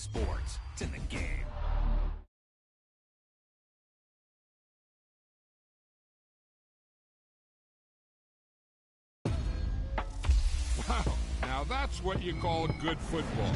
sports. It's in the game. Wow, now that's what you call good football.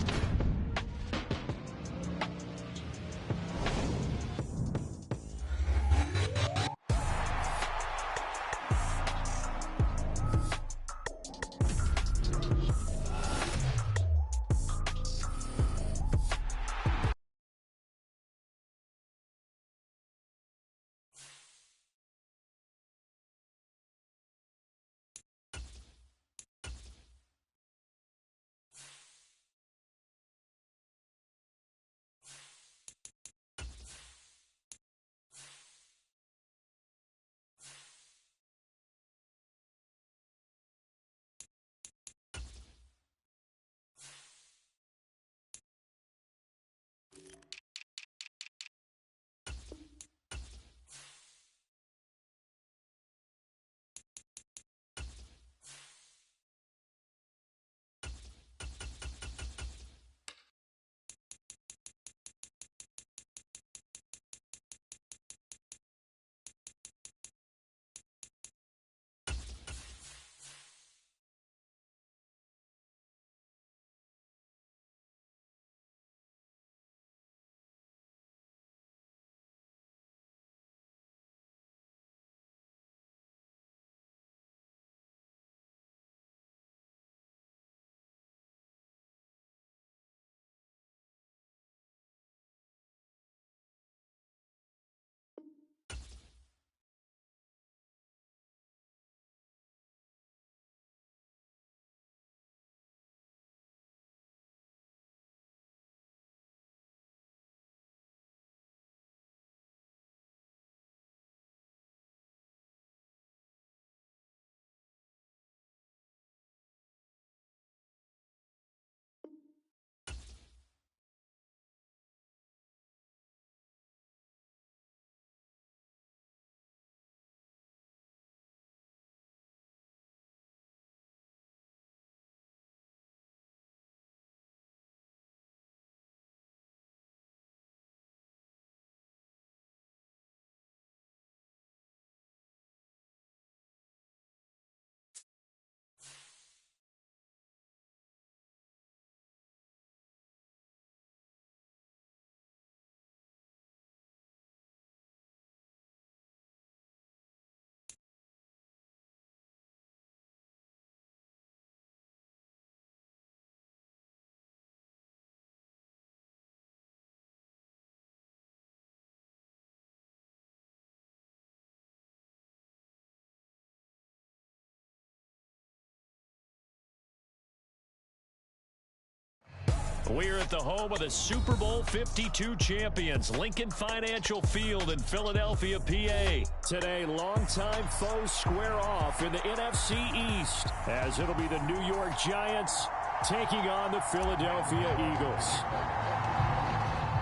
We're at the home of the Super Bowl 52 champions, Lincoln Financial Field in Philadelphia, PA. Today, longtime foes square off in the NFC East, as it'll be the New York Giants taking on the Philadelphia Eagles.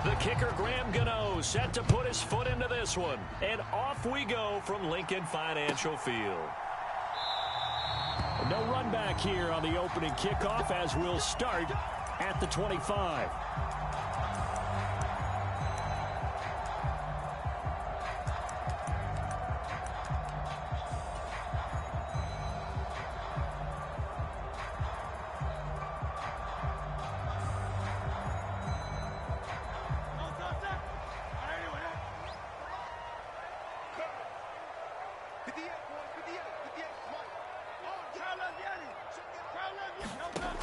The kicker, Graham Gano, set to put his foot into this one. And off we go from Lincoln Financial Field. No run back here on the opening kickoff, as we'll start at the 25.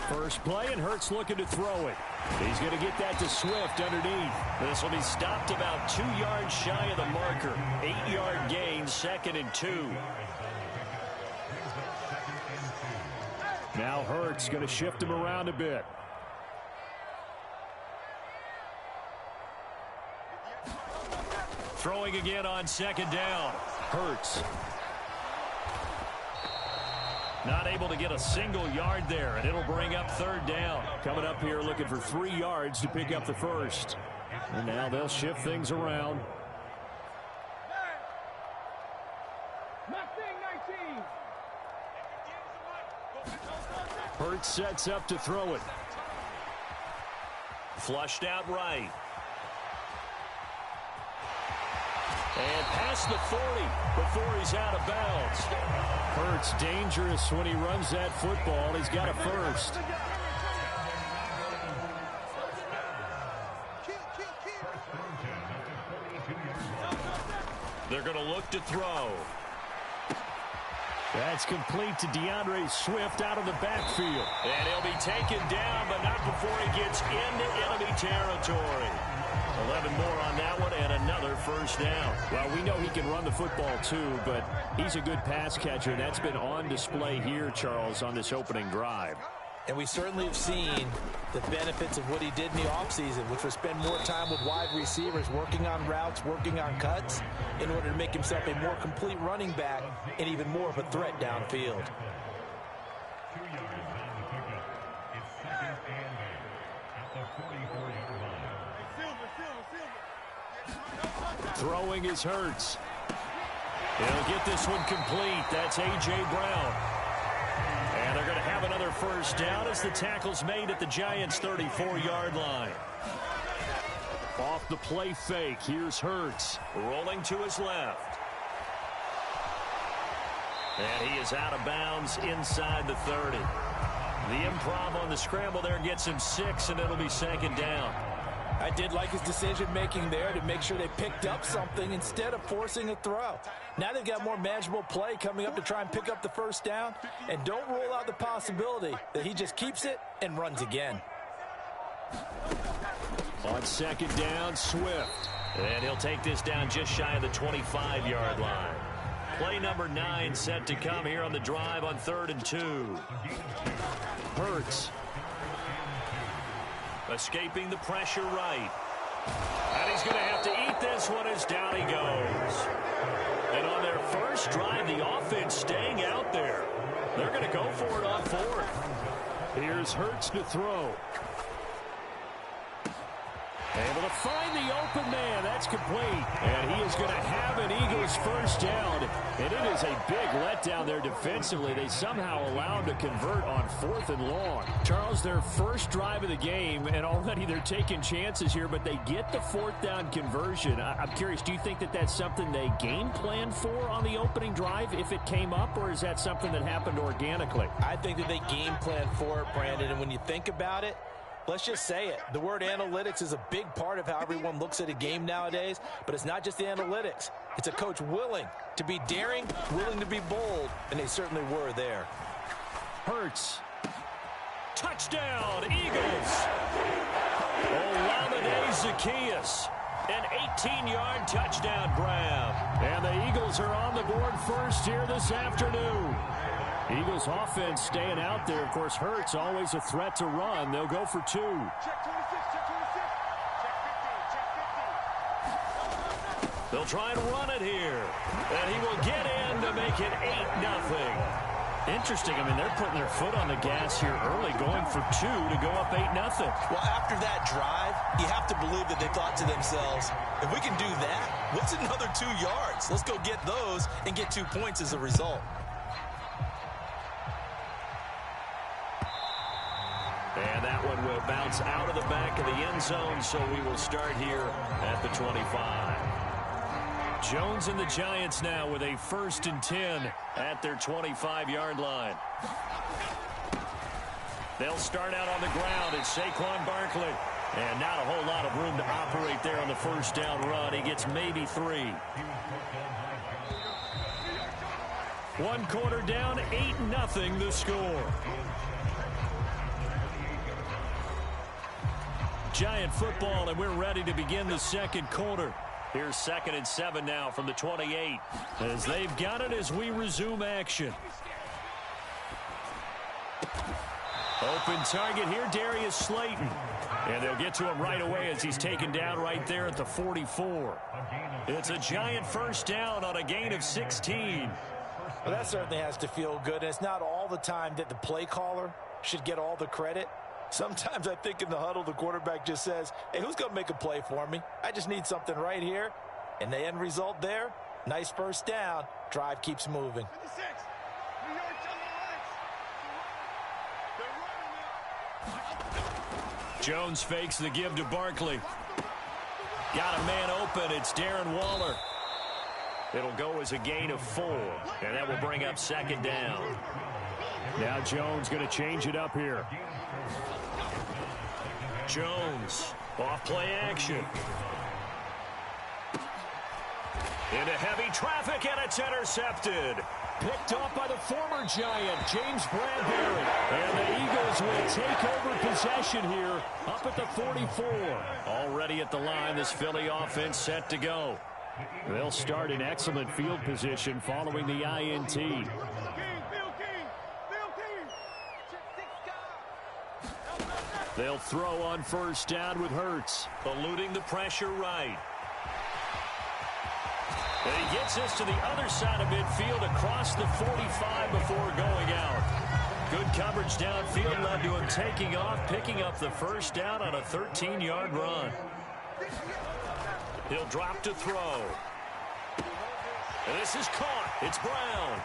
First play, and Hurts looking to throw it. He's going to get that to Swift underneath. This will be stopped about 2 yards shy of the marker. 8-yard gain, 2nd and 2. Now Hurts going to shift him around a bit. Throwing again on 2nd down. Hurts. Not able to get a single yard there, and it'll bring up 3rd down. Coming up here looking for 3 yards to pick up the first. And now they'll shift things around. Hurts sets up to throw it. Flushed out right. And past the 40 before he's out of bounds. Hurts dangerous when he runs that football. He's got a first. They're going to look to throw. That's complete to DeAndre Swift out of the backfield. And he'll be taken down, but not before he gets into enemy territory. 11 more on that one and another first down. Well, we know he can run the football too, but he's a good pass catcher. That's been on display here, Charles, on this opening drive. And we certainly have seen the benefits of what he did in the offseason, which was spend more time with wide receivers, working on routes, working on cuts, in order to make himself a more complete running back and even more of a threat downfield. Throwing is Hurts. He'll get this one complete. That's A.J. Brown. And they're going to have another first down as the tackle's made at the Giants' 34-yard line. Off the play fake, here's Hurts. Rolling to his left. And he is out of bounds inside the 30. The improv on the scramble there gets him 6, and it'll be second down. I did like his decision-making there to make sure they picked up something instead of forcing a throw. Now they've got more manageable play coming up to try and pick up the first down. And don't rule out the possibility that he just keeps it and runs again. On second down, Swift. And he'll take this down just shy of the 25-yard line. Play number 9 set to come here on the drive on 3rd and 2. Hurts. Escaping the pressure right. And he's going to have to eat this one as down he goes. And on their first drive, the offense staying out there. They're going to go for it on 4th. Here's Hurts to throw. Able to find the open man. That's complete. And he is going to have an Eagles first down. And it is a big letdown there defensively. They somehow allowed to convert on 4th and long. Charles, their first drive of the game, and already they're taking chances here, but they get the 4th down conversion. I'm curious, do you think that that's something they game planned for on the opening drive if it came up, or is that something that happened organically? I think that they game planned for it, Brandon, and when you think about it, let's just say it. The word analytics is a big part of how everyone looks at a game nowadays, but it's not just the analytics. It's a coach willing to be daring, willing to be bold, and they certainly were there. Hurts. Touchdown, Eagles. Olamide Zaccheaus. An 18-yard touchdown grab. And the Eagles are on the board first here this afternoon. Eagles offense staying out there. Of course, Hurts always a threat to run. They'll go for 2. Check 26, check 26. Check 50, check 50. They'll try and run it here. And he will get in to make it 8-0. Interesting. I mean, they're putting their foot on the gas here early, going for 2 to go up 8-0. Well, after that drive, you have to believe that they thought to themselves, if we can do that, what's another 2 yards? Let's go get those and get 2 points as a result. And that one will bounce out of the back of the end zone, so we will start here at the 25. Jones and the Giants now with a 1st and 10 at their 25-yard line. They'll start out on the ground. It's Saquon Barkley. And not a whole lot of room to operate there on the first down run. He gets maybe 3. 1 quarter down, 8-0 the score. Giant football, and we're ready to begin the second quarter. Here's 2nd and 7 now from the 28 as they've got it as we resume action. Open target here, Darius Slayton. And they'll get to him right away as he's taken down right there at the 44. It's a Giant first down on a gain of 16. Well, that certainly has to feel good. And it's not all the time that the play caller should get all the credit. Sometimes I think in the huddle, the quarterback just says, hey, who's going to make a play for me? I just need something right here. And the end result there, nice first down. Drive keeps moving. 56. New York, tell the lights. They're running it. Jones fakes the give to Barkley. Got a man open. It's Darren Waller. It'll go as a gain of 4, and that will bring up second down. Now Jones going to change it up here. Jones, off play action. Into heavy traffic, and it's intercepted. Picked off by the former Giant, James Bradbury. And the Eagles will take over possession here up at the 44. Already at the line, this Philly offense set to go. They'll start in excellent field position following the INT. They'll throw on first down with Hurts. Eluding the pressure right. And he gets this to the other side of midfield across the 45 before going out. Good coverage downfield led to him taking off, picking up the first down on a 13-yard run. He'll drop to throw. And this is caught. It's Brown.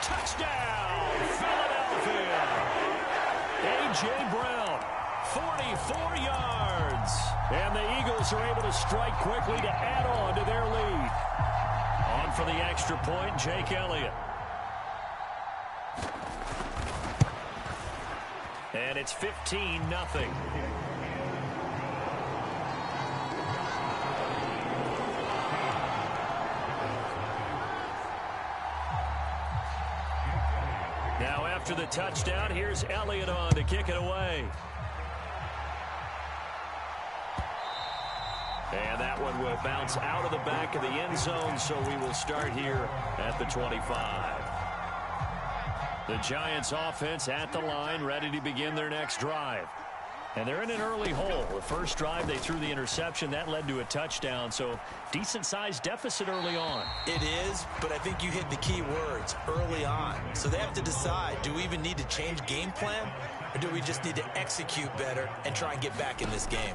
Touchdown, Philadelphia. A.J. Brown, 44 yards. And the Eagles are able to strike quickly to add on to their lead. On for the extra point, Jake Elliott. And it's 15-0. Now after the touchdown, here's Elliott on to kick it away. And that one will bounce out of the back of the end zone, so we will start here at the 25. The Giants offense at the line, ready to begin their next drive. And they're in an early hole. The first drive, they threw the interception. That led to a touchdown, so decent-sized deficit early on. It is, but I think you hit the key words, early on. So they have to decide, do we even need to change game plan, or do we just need to execute better and try and get back in this game?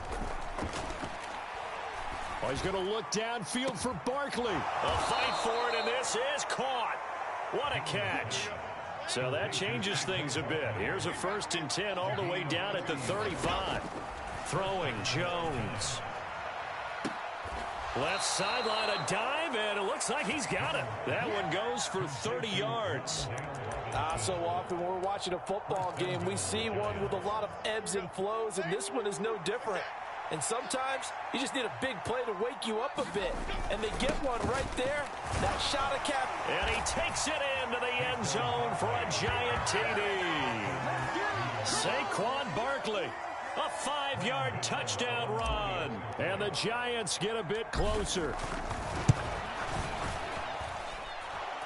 Oh, he's going to look downfield for Barkley. A fight for it, and this is caught. What a catch. So that changes things a bit. Here's a 1st and 10 all the way down at the 35. Throwing Jones. Left sideline, a dive, and it looks like he's got it. That one goes for 30 yards. So often when we're watching a football game, we see one with a lot of ebbs and flows, and this one is no different. And sometimes you just need a big play to wake you up a bit. And they get one right there. That shot of cap. And he takes it into the end zone for a Giant TD. Saquon Barkley. A 5-yard touchdown run. And the Giants get a bit closer.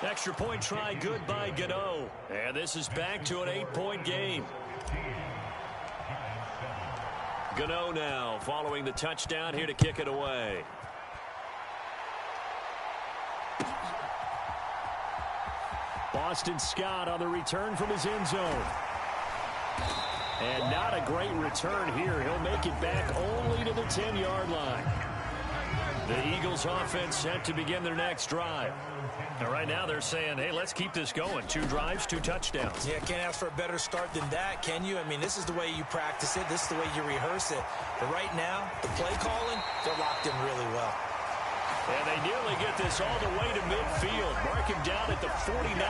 Extra point try good by Gano. And this is back to an 8-point game. Gano now following the touchdown here to kick it away. Boston Scott on the return from his end zone. And not a great return here. He'll make it back only to the 10-yard line. The Eagles offense set to begin their next drive. And right now they're saying, hey, let's keep this going. 2 drives, 2 touchdowns. Yeah, can't ask for a better start than that, can you? I mean, this is the way you practice it. This is the way you rehearse it. But right now, the play calling, they're locked in really well. And they nearly get this all the way to midfield. Mark him down at the 49.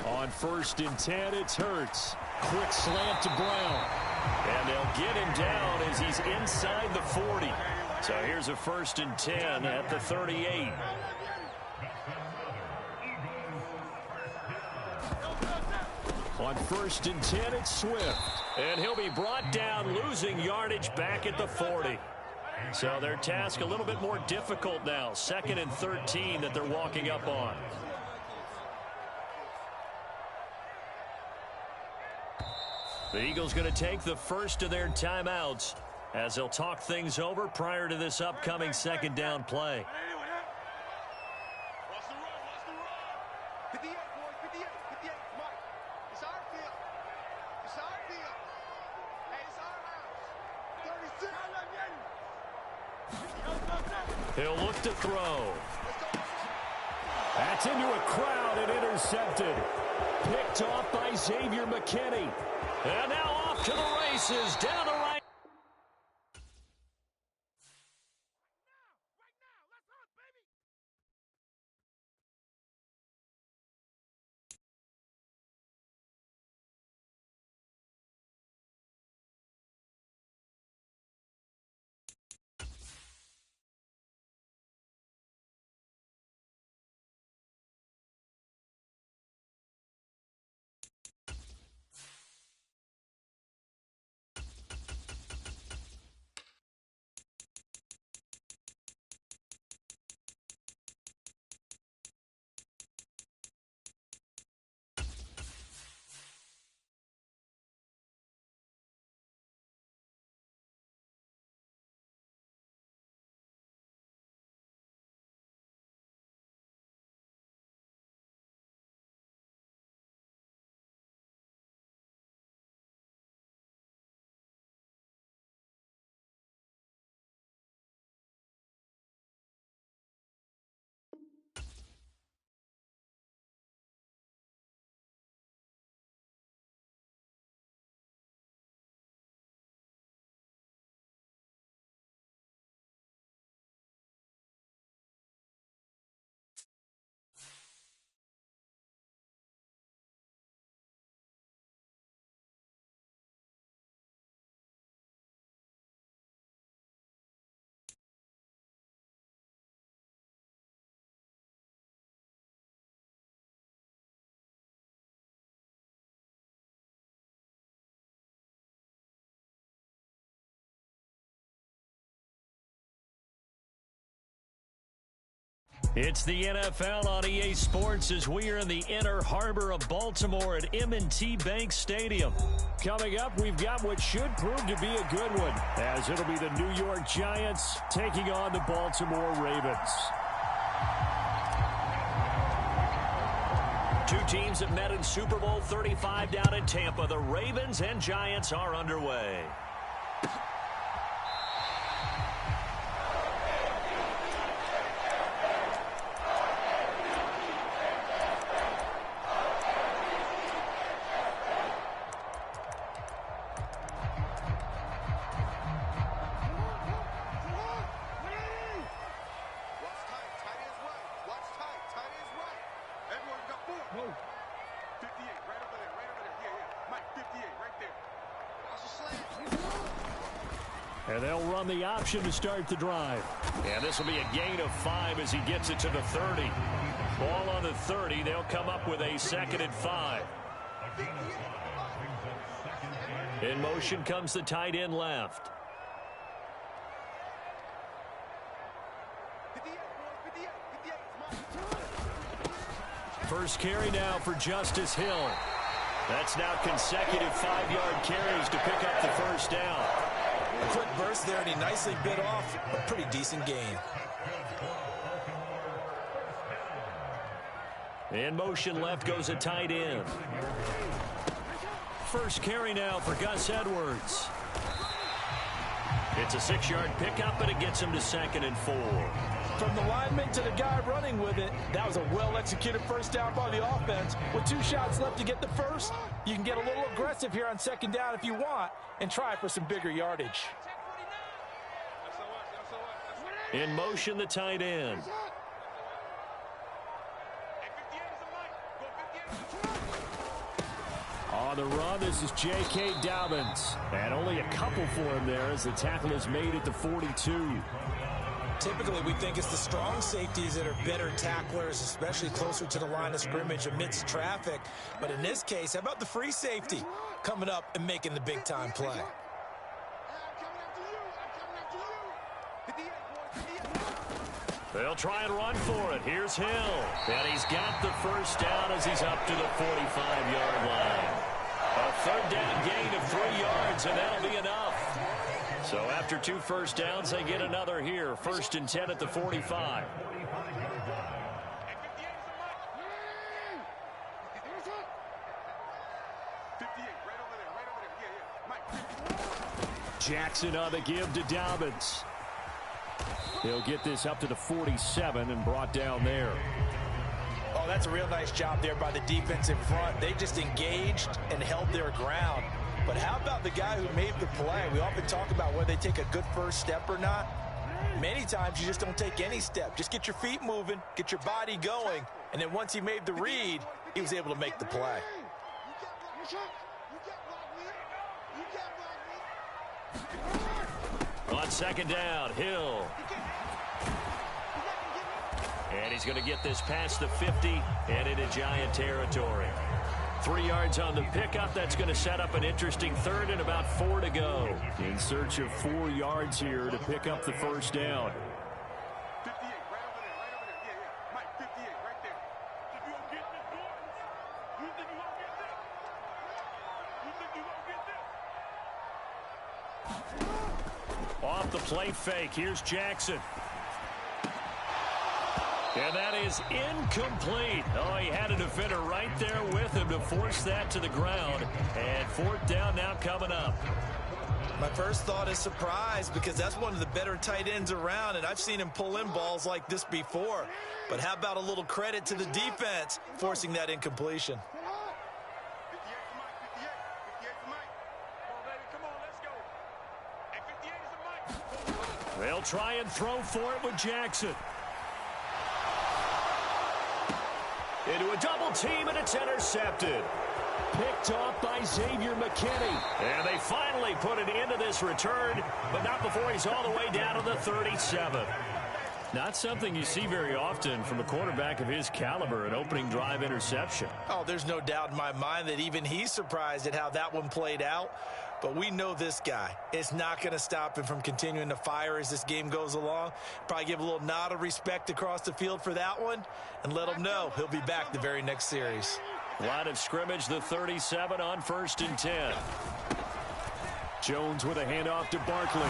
On 1st and 10, it's Hurts. Quick slant to Brown. And they'll get him down as he's inside the 40. So here's a 1st and 10 at the 38. On 1st and 10, it's Swift. And he'll be brought down, losing yardage back at the 40. So their task a little bit more difficult now. 2nd and 13 that they're walking up on. The Eagles going to take the first of their timeouts as they'll talk things over prior to this upcoming 2nd down play. Watch the run. 58, boys, 58, 58. Come on. It's our field. It's our field. Hey, it's our house. 30 He'll look to throw. That's into a crowd and intercepted. Picked off by Xavier McKinney. And now off to the races. Down the right. It's the NFL on EA Sports as we are in the inner harbor of Baltimore at M&T Bank Stadium. Coming up, we've got what should prove to be a good one, as it'll be the New York Giants taking on the Baltimore Ravens. Two teams have met in Super Bowl 35 down in Tampa. The Ravens and Giants are underway. And they'll run the option to start the drive. And this will be a gain of 5 as he gets it to the 30. Ball on the 30. They'll come up with a 2nd and 5. In motion comes the tight end left. First carry now for Justice Hill. That's now consecutive 5-yard carries to pick up the first down. A quick burst there, and he nicely bit off a pretty decent gain. In motion left goes a tight end. First carry now for Gus Edwards. It's a 6-yard pickup, and it gets him to 2nd and 4. From the lineman to the guy running with it, that was a well-executed first down by the offense. With 2 shots left to get the first, you can get a little aggressive here on 2nd down if you want and try for some bigger yardage. In motion, the tight end. On the run, this is J.K. Dobbins. And only a couple for him there as the tackle is made at the 42. Typically, we think it's the strong safeties that are better tacklers, especially closer to the line of scrimmage amidst traffic. But in this case, how about the free safety coming up and making the big-time play? They'll try and run for it. Here's Hill. And he's got the first down as he's up to the 45-yard line. A 3rd down gain of 3 yards, and that'll be enough. So after 2 first downs, they get another here. 1st and 10 at the 45. Jackson on the give to Dobbins. He'll get this up to the 47 and brought down there. Oh, that's a real nice job there by the defensive front. They just engaged and held their ground. But how about the guy who made the play? We often talk about whether they take a good first step or not. Many times you just don't take any step. Just get your feet moving, get your body going, and then once he made the read, he was able to make the play. On second down, Hill. And he's going to get this past the 50 and into Giant territory. 3 yards on the pickup. That's going to set up an interesting third and about 4 to go. In search of 4 yards here to pick up the first down. 58, right over there, right over there. Yeah. Mike, 58, right there. If you don't get this, you think you won't get this? You think you won't get this? Off the play fake. Here's Jackson. And that is incomplete. Oh, he had a defender right there with him to force that to the ground. And 4th down now coming up. My first thought is surprise, because that's one of the better tight ends around, and I've seen him pull in balls like this before. But how about a little credit to the defense forcing that incompletion? 58 for Mike, 58. 58 for Mike. Come on, baby, come on, let's go. And 58 is a Mike. They'll try and throw for it with Jackson. Into a double team, and it's intercepted. Picked off by Xavier McKinney. And they finally put an end to this return, but not before he's all the way down to the 37. Not something you see very often from a quarterback of his caliber, an opening drive interception. Oh, there's no doubt in my mind that even he's surprised at how that one played out. But we know this guy. It's not going to stop him from continuing to fire as this game goes along. Probably give a little nod of respect across the field for that one and let him know he'll be back the very next series. Line of scrimmage, the 37 on 1st and 10. Jones with a handoff to Barkley.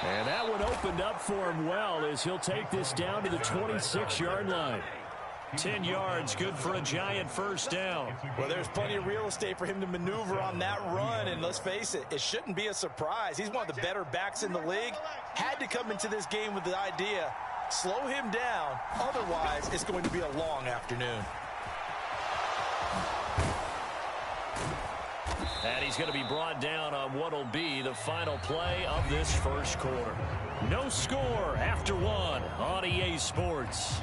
And that one opened up for him well as he'll take this down to the 26-yard line. 10 yards, good for a Giant first down. Well, there's plenty of real estate for him to maneuver on that run, and let's face it, it shouldn't be a surprise. He's one of the better backs in the league. Had to come into this game with the idea, slow him down, otherwise it's going to be a long afternoon. And he's going to be brought down on what will be the final play of this first quarter. No score after 1 on EA Sports.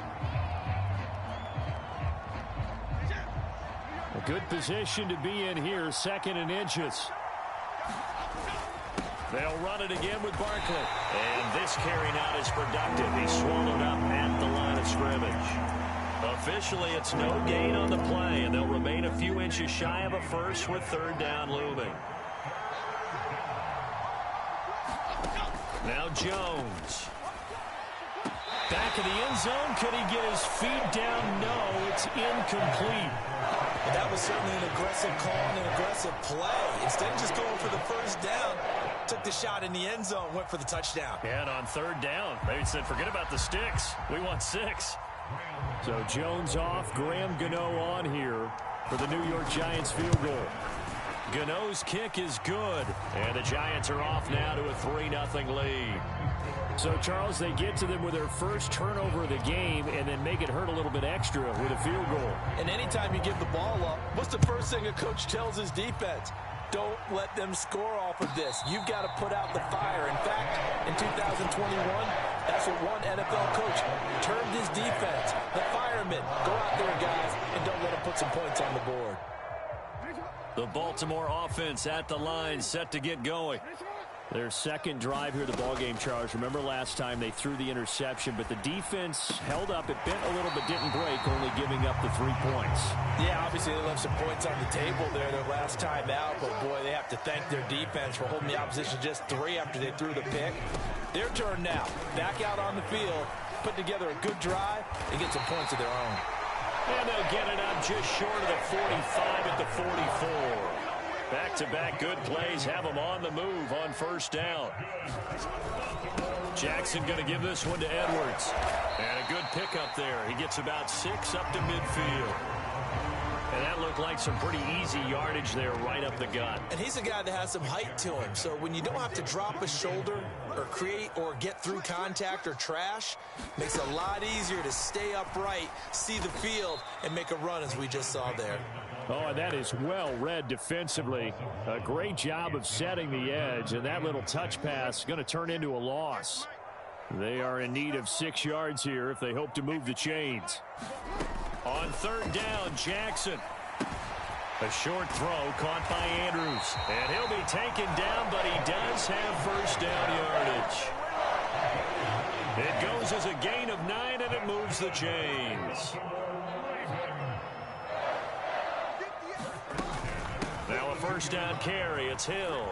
A good position to be in here, 2nd and inches. They'll run it again with Barkley. And this carry out is productive. He's swallowed up at the line of scrimmage. Officially, it's no gain on the play, and they'll remain a few inches shy of a first with 3rd down looming. Now Jones. Back of the end zone. Could he get his feet down? No, it's incomplete. But that was certainly an aggressive call and an aggressive play. Instead of just going for the first down, took the shot in the end zone, went for the touchdown. And on 3rd down, they said, forget about the sticks. We want 6. So Jones off, Graham Gano on here for the New York Giants field goal. Gano's kick is good, and the Giants are off now to a 3-0 lead. So, Charles, they get to them with their first turnover of the game and then make it hurt a little bit extra with a field goal. And anytime you give the ball up, what's the first thing a coach tells his defense? Don't let them score off of this. You've got to put out the fire. In fact, in 2021, that's what one NFL coach termed his defense. The firemen. Go out there, guys, and don't let them put some points on the board. The Baltimore offense at the line, set to get going. Their second drive here of the ballgame, Charles. Remember last time they threw the interception, but the defense held up. It bent a little but didn't break, only giving up the 3 points. Yeah, obviously they left some points on the table there their last time out, but boy, they have to thank their defense for holding the opposition just 3 after they threw the pick. Their turn now. Back out on the field, put together a good drive, and get some points of their own. And they'll get it up just short of the 45 at the 44. Back-to-back good plays have them on the move on first down. Jackson going to give this one to Edwards. And a good pickup there. He gets about 6 up to midfield. And that looked looked like some pretty easy yardage there right up the gut. And he's a guy that has some height to him. So when you don't have to drop a shoulder or create or get through contact or trash, makes it a lot easier to stay upright, see the field, and make a run as we just saw there. Oh, and that is well read defensively. A great job of setting the edge, and that little touch pass is going to turn into a loss. They are in need of 6 yards here if they hope to move the chains. On third down, Jackson. A short throw caught by Andrews. And he'll be taken down, but he does have first down yardage. It goes as a gain of 9, and it moves the chains. Now a first down carry. It's Hill.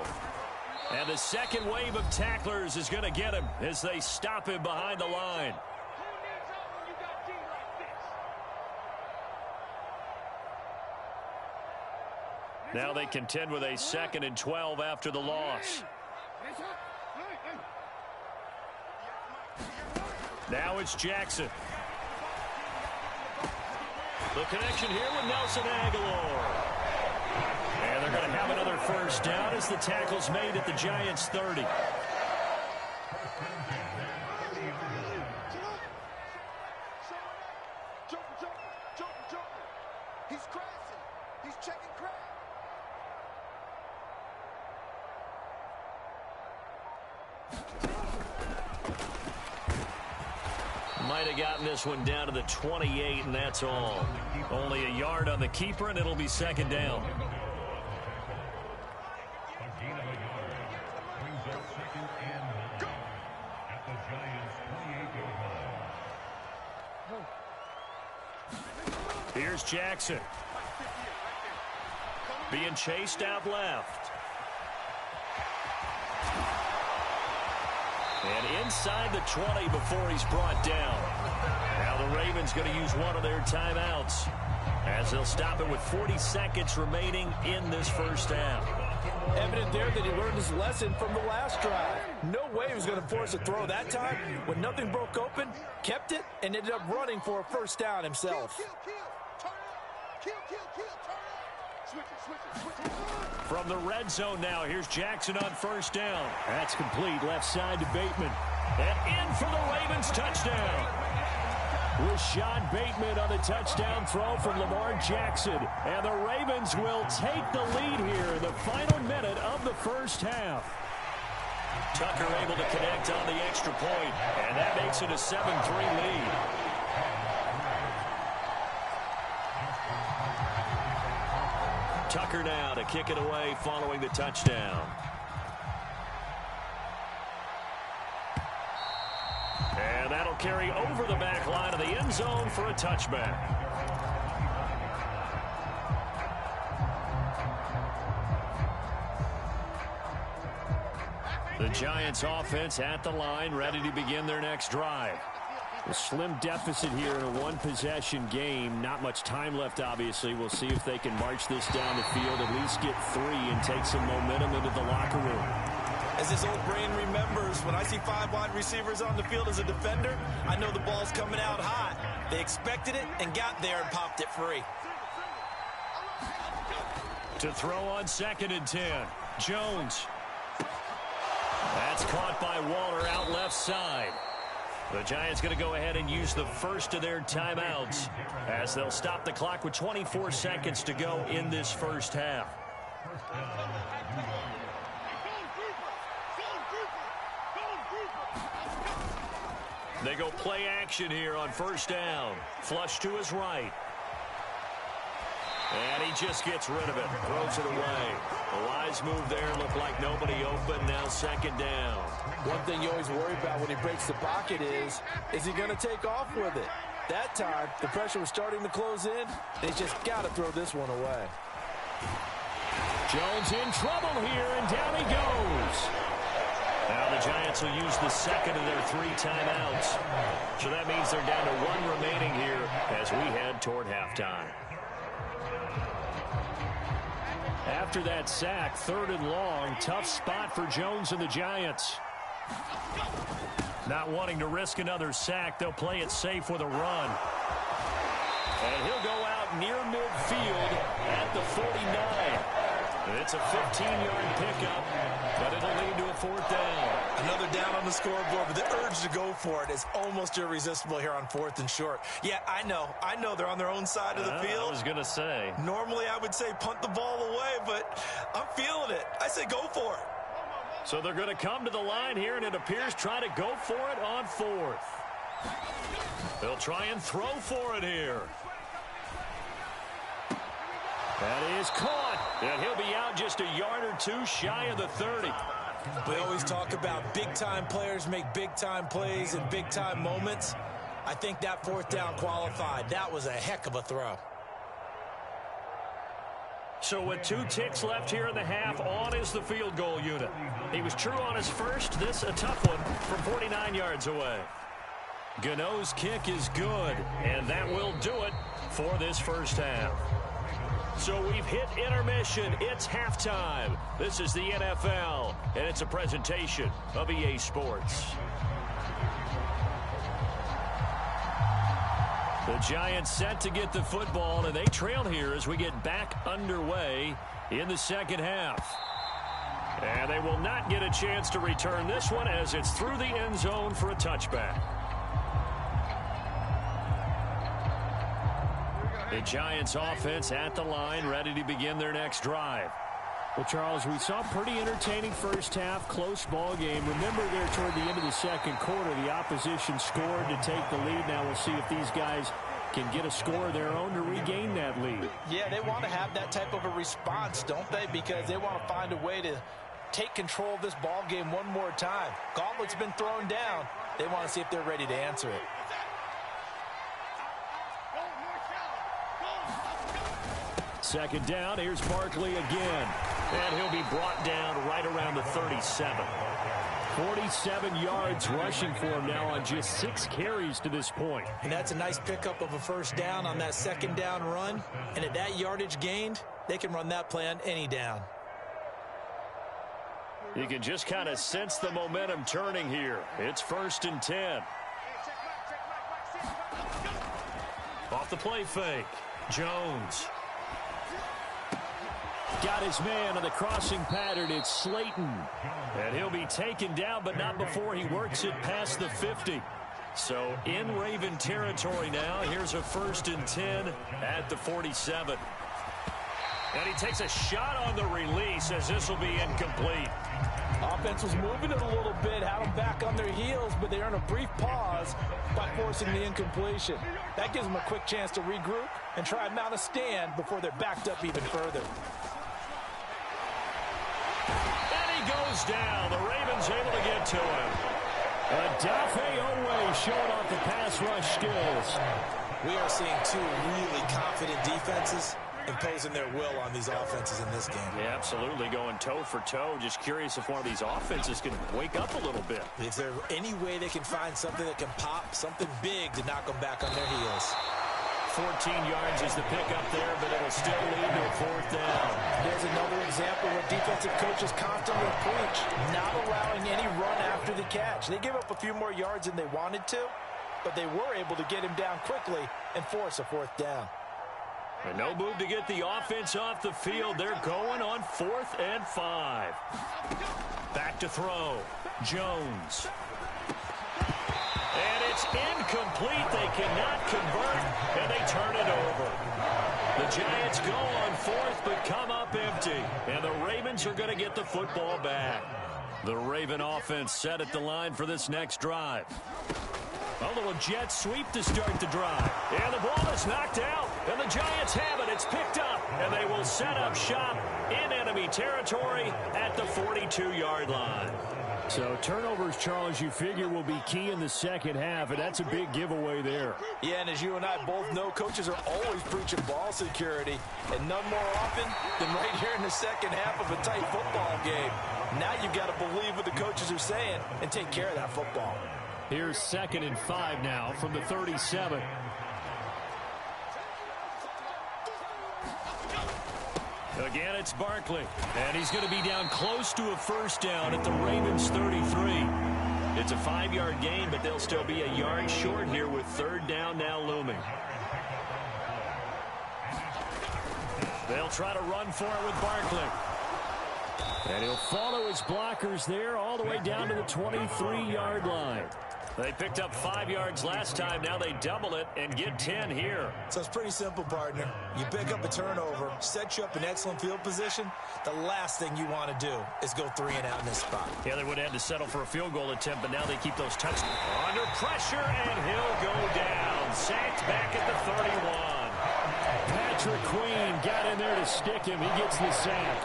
And the second wave of tacklers is going to get him as they stop him behind the line. Now they contend with a 2nd and 12 after the loss. Now it's Jackson. The connection here with Nelson Aguilar. And they're going to have another first down as the tackle's made at the Giants' 30. He's crashing. He's checking crash. Might have gotten this one down to the 28, and that's all. Only a yard on the keeper, and it'll be 2nd down. Here's Jackson. Being chased out left. And inside the 20 before he's brought down. Now the Ravens going to use one of their timeouts as they'll stop it with 40 seconds remaining in this first half. Evident there that he learned his lesson from the last drive. No way he was going to force a throw that time. When nothing broke open, kept it, and ended up running for a first down himself. From the red zone now, here's Jackson on first down. That's complete, left side to Bateman. And in for the Ravens touchdown. Rashad Bateman on the touchdown throw from Lamar Jackson. And the Ravens will take the lead here in the final minute of the first half. Tucker able to connect on the extra point, and that makes it a 7-3 lead. Tucker now to kick it away following the touchdown. And that'll carry over the back line of the end zone for a touchback. The Giants offense at the line, ready to begin their next drive. A slim deficit here in a one-possession game. Not much time left, obviously. We'll see if they can march this down the field, at least get 3, and take some momentum into the locker room. As this old brain remembers, when I see 5 wide receivers on the field as a defender, I know the ball's coming out hot. They expected it and got there and popped it free. To throw on 2nd and 10. Jones. That's caught by Waller out left side. The Giants going to go ahead and use the first of their timeouts as they'll stop the clock with 24 seconds to go in this first half. They go play action here on first down. Flush to his right. And he just gets rid of it. Throws it away. A wise move there. Looked like nobody open. Now 2nd down. One thing you always worry about when he breaks the pocket is he going to take off with it? That time, the pressure was starting to close in. They just got to throw this one away. Jones in trouble here, and down he goes. Now the Giants will use the 2nd of their 3 timeouts. So that means they're down to 1 remaining here as we head toward halftime. After that sack, 3rd and long, tough spot for Jones and the Giants. Not wanting to risk another sack, they'll play it safe with a run. And he'll go out near midfield 49. It's a 15-yard pickup, but it'll lead to a fourth down. Another down on the scoreboard, but the urge to go for it is almost irresistible here on 4th and short. Yeah, I know they're on their own side of the field. I was going to say. Normally I would say punt the ball away, but I'm feeling it. I say go for it. So they're going to come to the line here, and it appears try to go for it on 4th. They'll try and throw for it here. That is caught, and he'll be out just a yard or two shy of the 30. We always talk about big-time players make big-time plays in big-time moments. I think that 4th down qualified. That was a heck of a throw. So with 2 ticks left here in the half, on is the field goal unit. He was true on his first. This a tough one from 49 yards away. Gano's kick is good, and that will do it for this first half. So we've hit intermission. It's halftime. This is the NFL, and it's a presentation of EA Sports. The Giants set to get the football, and they trail here as we get back underway in the second half. And they will not get a chance to return this one as it's through the end zone for a touchback. The Giants offense at the line, ready to begin their next drive. Well, Charles, we saw a pretty entertaining first half, close ball game. Remember there toward the end of the second quarter, the opposition scored to take the lead. Now we'll see if these guys can get a score of their own to regain that lead. Yeah, they want to have that type of a response, don't they? Because they want to find a way to take control of this ball game one more time. Gauntlet's been thrown down. They want to see if they're ready to answer it. Second down, here's Barkley again. And he'll be brought down right around the 37. 47 yards rushing for him now on just 6 carries to this point. And that's a nice pickup of a first down on that second down run. And at that yardage gained, they can run that play on any down. You can just kind of sense the momentum turning here. It's 1st and 10. Off the play fake. Jones. Got his man on the crossing pattern. It's Slayton. And he'll be taken down, but not before he works it past the 50. So in Raven territory now. Here's a 1st and 10 at the 47. And he takes a shot on the release as this will be incomplete. Offense was moving it a little bit, had them back on their heels, but they earn a brief pause by forcing the incompletion. That gives them a quick chance to regroup and try and mount a stand before they're backed up even further. And he goes down. The Ravens able to get to him. Adafe Owe showing off the pass rush skills. We are seeing 2 really confident defenses imposing their will on these offenses in this game. Yeah, absolutely, going toe for toe. Just curious if one of these offenses can wake up a little bit. Is there any way they can find something that can pop, something big to knock them back on their heels? 14 yards is the pickup there, but it'll still lead to a 4th down. There's another example where defensive coaches constantly preach, not allowing any run after the catch. They gave up a few more yards than they wanted to, but they were able to get him down quickly and force a 4th down. And no move to get the offense off the field. They're going on 4th and 5. Back to throw. Jones. And it's incomplete. They cannot convert, and they turn it over. The Giants go on 4th, but come up empty. And the Ravens are going to get the football back. The Raven offense set at the line for this next drive. A little jet sweep to start the drive. And the ball is knocked out. And the Giants have it. It's picked up. And they will set up shop in enemy territory at the 42-yard line. So turnovers, Charles, you figure will be key in the second half, and that's a big giveaway there. Yeah, and as you and I both know, coaches are always preaching ball security, and none more often than right here in the second half of a tight football game. Now you've got to believe what the coaches are saying and take care of that football. Here's 2nd and 5 now from the 37. Again, it's Barkley. And he's going to be down close to a 1st down at the Ravens 33. It's a 5-yard gain, but they'll still be a yard short here with 3rd down now looming. They'll try to run for it with Barkley. And he'll follow his blockers there all the way down to the 23-yard line. They picked up 5 yards last time. Now they double it and get 10 here. So it's pretty simple, partner. You pick up a turnover, set you up in excellent field position. The last thing you want to do is go 3 and out in this spot. Yeah, they would have had to settle for a field goal attempt, but now they keep those touchdowns. Under pressure, and he'll go down. Sacked back at the 31. Patrick Queen got in there to stick him. He gets the sack.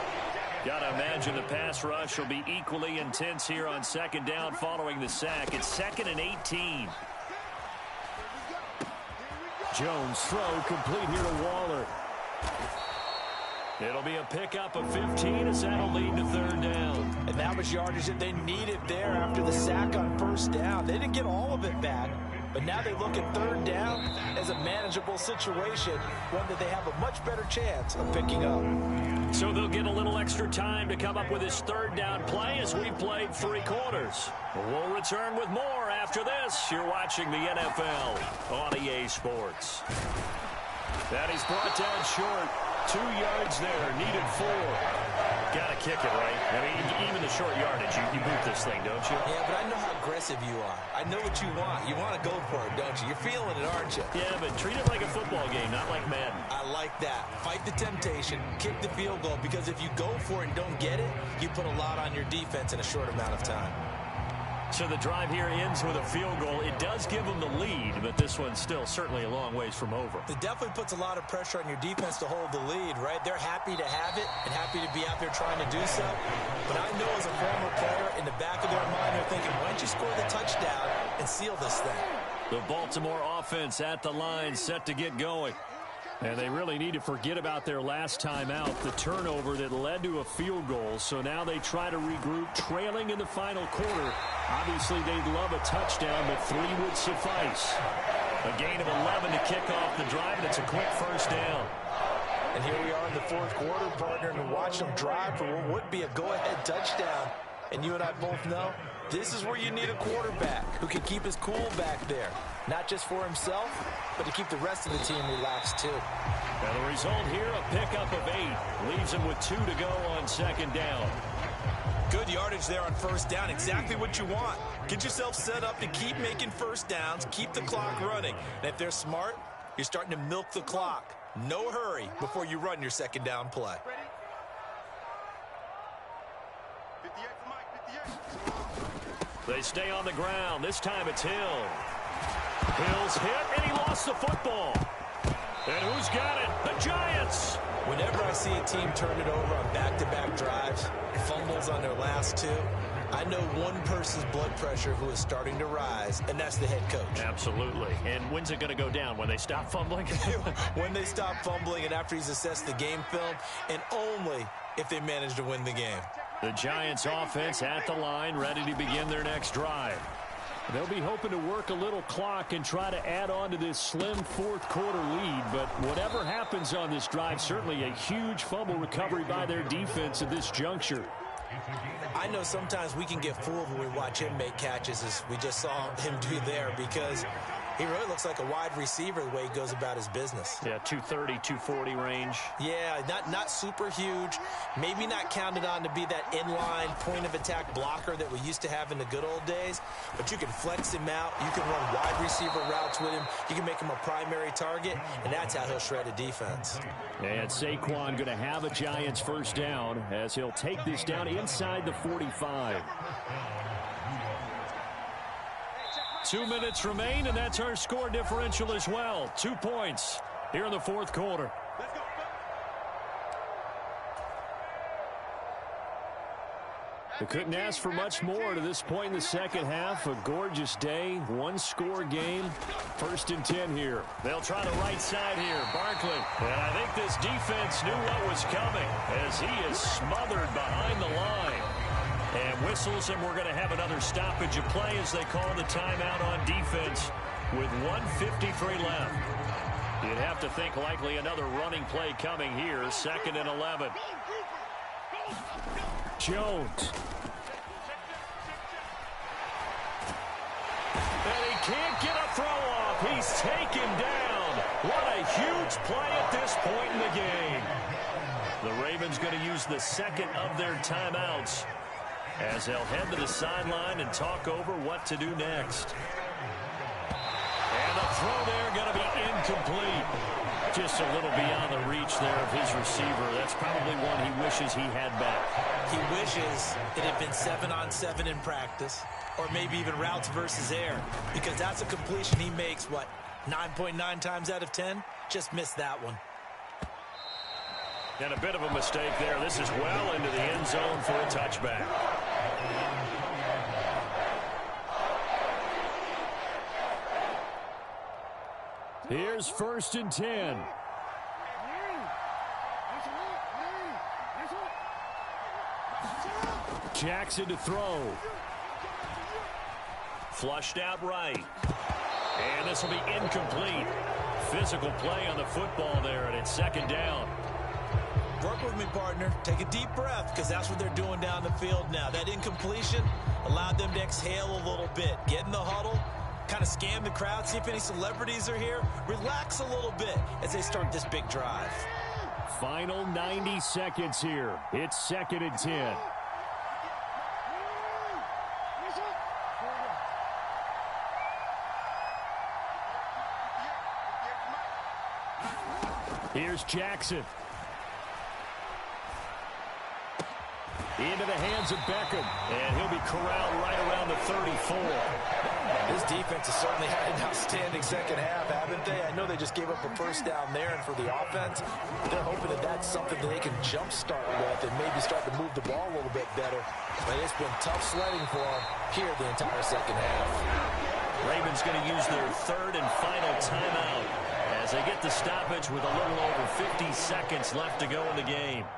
Got to imagine the pass rush will be equally intense here on second down following the sack. It's 2nd and 18. Jones throw complete here to Waller. It'll be a pickup of 15 as that'll lead to 3rd down. And that was yardage that they needed there after the sack on 1st down. They didn't get all of it back, but now they look at 3rd down as a manageable situation, one that they have a much better chance of picking up. So they'll get a little extra time to come up with his 3rd down play as we've played 3 quarters. We'll return with more after this. You're watching the NFL on EA Sports. That is brought down short. 2 yards there, needed 4. Got to kick it, right? I mean, even the short yardage, you boot this thing, don't you? Yeah, but I know how aggressive you are. I know what you want. You want to go for it, don't you? You're feeling it, aren't you? Yeah, but treat it like a football game, not like Madden. I like that. Fight the temptation, kick the field goal, because if you go for it and don't get it, you put a lot on your defense in a short amount of time. So the drive here ends with a field goal. It does give them the lead, but this one's still certainly a long ways from over. It definitely puts a lot of pressure on your defense to hold the lead, right? They're happy to have it and happy to be out there trying to do so. But I know as a former player, in the back of their mind, they're thinking, why don't you score the touchdown and seal this thing? The Baltimore offense at the line, set to get going. And they really need to forget about their last time out, the turnover that led to a field goal. So now they try to regroup, trailing in the final quarter. Obviously, they'd love a touchdown, but 3 would suffice. A gain of 11 to kick off the drive, and it's a quick 1st down. And here we are in the 4th quarter, partner, and watch them drive for what would be a go-ahead touchdown. And you and I both know this is where you need a quarterback who can keep his cool back there. Not just for himself, but to keep the rest of the team relaxed too. Now the result here, a pickup of 8. Leaves him with 2 to go on 2nd down. Good yardage there on 1st down. Exactly what you want. Get yourself set up to keep making 1st downs, keep the clock running. And if they're smart, you're starting to milk the clock. No hurry before you run your 2nd down play. 58 for Mike, 58. They stay on the ground. This time it's Hill. Hill's hit, and he lost the football. And who's got it? The Giants. Whenever I see a team turn it over on back-to-back drives, fumbles on their last 2, I know one person's blood pressure who is starting to rise, and that's the head coach. Absolutely. And when's it going to go down? When they stop fumbling? When they stop fumbling and after he's assessed the game film, and only if they manage to win the game. The Giants offense at the line, ready to begin their next drive. They'll be hoping to work a little clock and try to add on to this slim 4th quarter lead. But whatever happens on this drive, certainly a huge fumble recovery by their defense at this juncture. I know sometimes we can get fooled when we watch him make catches, as we just saw him do there, because he really looks like a wide receiver the way he goes about his business. Yeah, 230, 240 range. Yeah, not super huge. Maybe not counted on to be that inline point-of-attack blocker that we used to have in the good old days, but you can flex him out. You can run wide receiver routes with him. You can make him a primary target, and that's how he'll shred a defense. And Saquon going to have a Giants 1st down as he'll take this down inside the 45. 2 minutes remain, and that's our score differential as well. 2 points here in the 4th quarter. They couldn't ask for much more to this point in the second half. A gorgeous day, 1-score game. 1st and 10 here. They'll try the right side here. Barkley. And I think this defense knew what was coming as he is smothered behind the line. And whistles, and we're going to have another stoppage of play as they call the timeout on defense with 1:53 left. You'd have to think likely another running play coming here. 2nd and 11. Jones. And he can't get a throw off. He's taken down. What a huge play at this point in the game. The Ravens going to use the second of their timeouts as they'll head to the sideline and talk over what to do next. And the throw there going to be incomplete. Just a little beyond the reach there of his receiver. That's probably one he wishes he had back. He wishes it had been 7-on-7 in practice, or maybe even routes versus air, because that's a completion he makes, 9.9 times out of 10? Just missed that one. And a bit of a mistake there. This is well into the end zone for a touchback. Here's 1st and 10. Jackson to throw. Flushed out right. And this will be incomplete. Physical play on the football there, and it's 2nd down. Work with me, partner. Take a deep breath, because that's what they're doing down the field now. That incompletion allowed them to exhale a little bit. Get in the huddle, kind of scan the crowd, see if any celebrities are here. Relax a little bit as they start this big drive. Final 90 seconds here. It's 2nd and 10. Here's Jackson. Into the hands of Beckham. And he'll be corralled right around the 34. This defense has certainly had an outstanding second half, haven't they? I know they just gave up a first down there, and for the offense, they're hoping that that's something that they can jumpstart with and maybe start to move the ball a little bit better. But it's been tough sledding for them here the entire second half. Ravens going to use their 3rd and final timeout as they get the stoppage with a little over 50 seconds left to go in the game.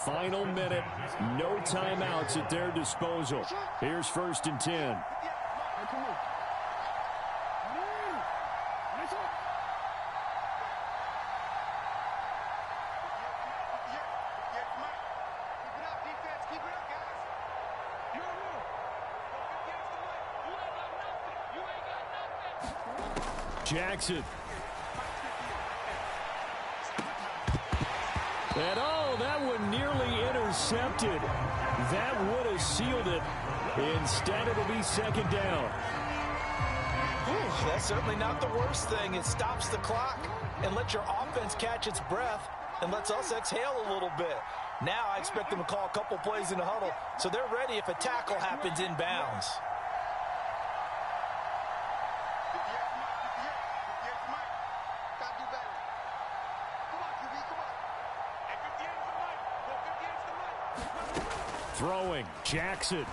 Final minute, no timeouts at their disposal. Here's 1st and 10. Jackson. And that one nearly intercepted. That would have sealed it. Instead, it'll be 2nd down. That's certainly not the worst thing. It stops the clock and lets your offense catch its breath and lets us exhale a little bit. Now I expect them to call a couple plays in the huddle, so they're ready if a tackle happens inbounds. Throwing, Jackson.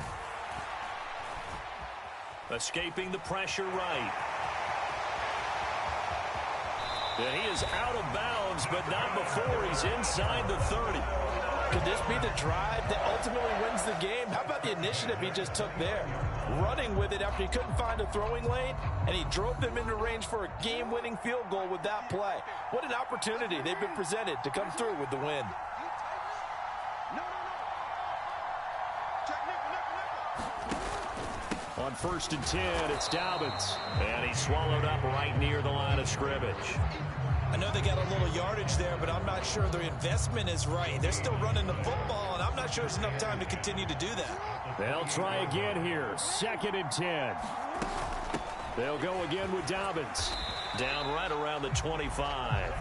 Escaping the pressure right. And he is out of bounds, but not before he's inside the 30. Could this be the drive that ultimately wins the game? How about the initiative he just took there? Running with it after he couldn't find a throwing lane, and he drove them into range for a game-winning field goal with that play. What an opportunity they've been presented to come through with the win. On 1st and 10, it's Dobbins. And he's swallowed up right near the line of scrimmage. I know they got a little yardage there, but I'm not sure their investment is right. They're still running the football, and I'm not sure there's enough time to continue to do that. They'll try again here. 2nd and 10. They'll go again with Dobbins. Down right around the 25.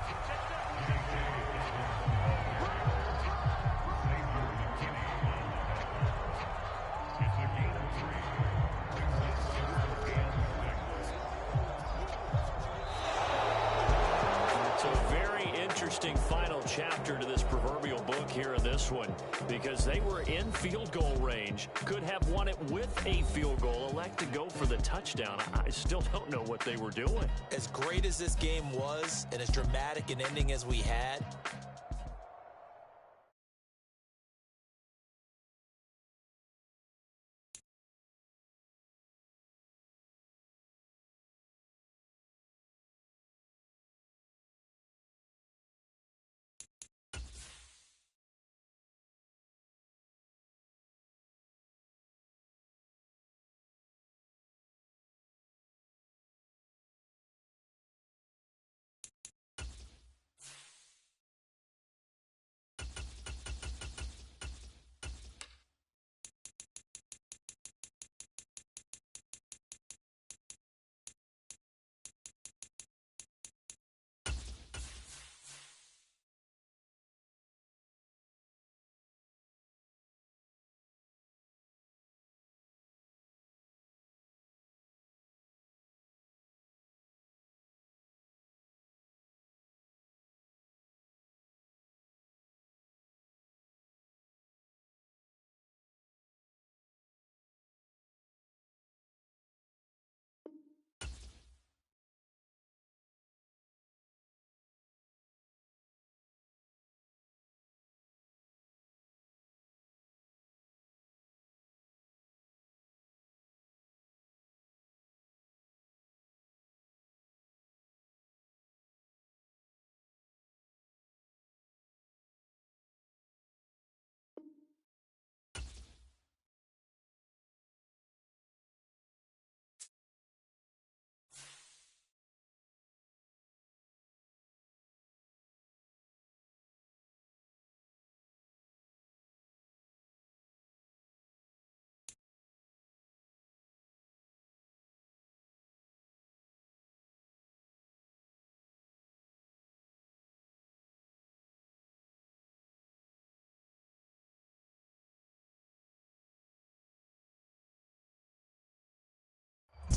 Final chapter to this proverbial book here in this one, because they were in field goal range, could have won it with a field goal, elect to go for the touchdown. I still don't know what they were doing. As great as this game was and as dramatic an ending as we had,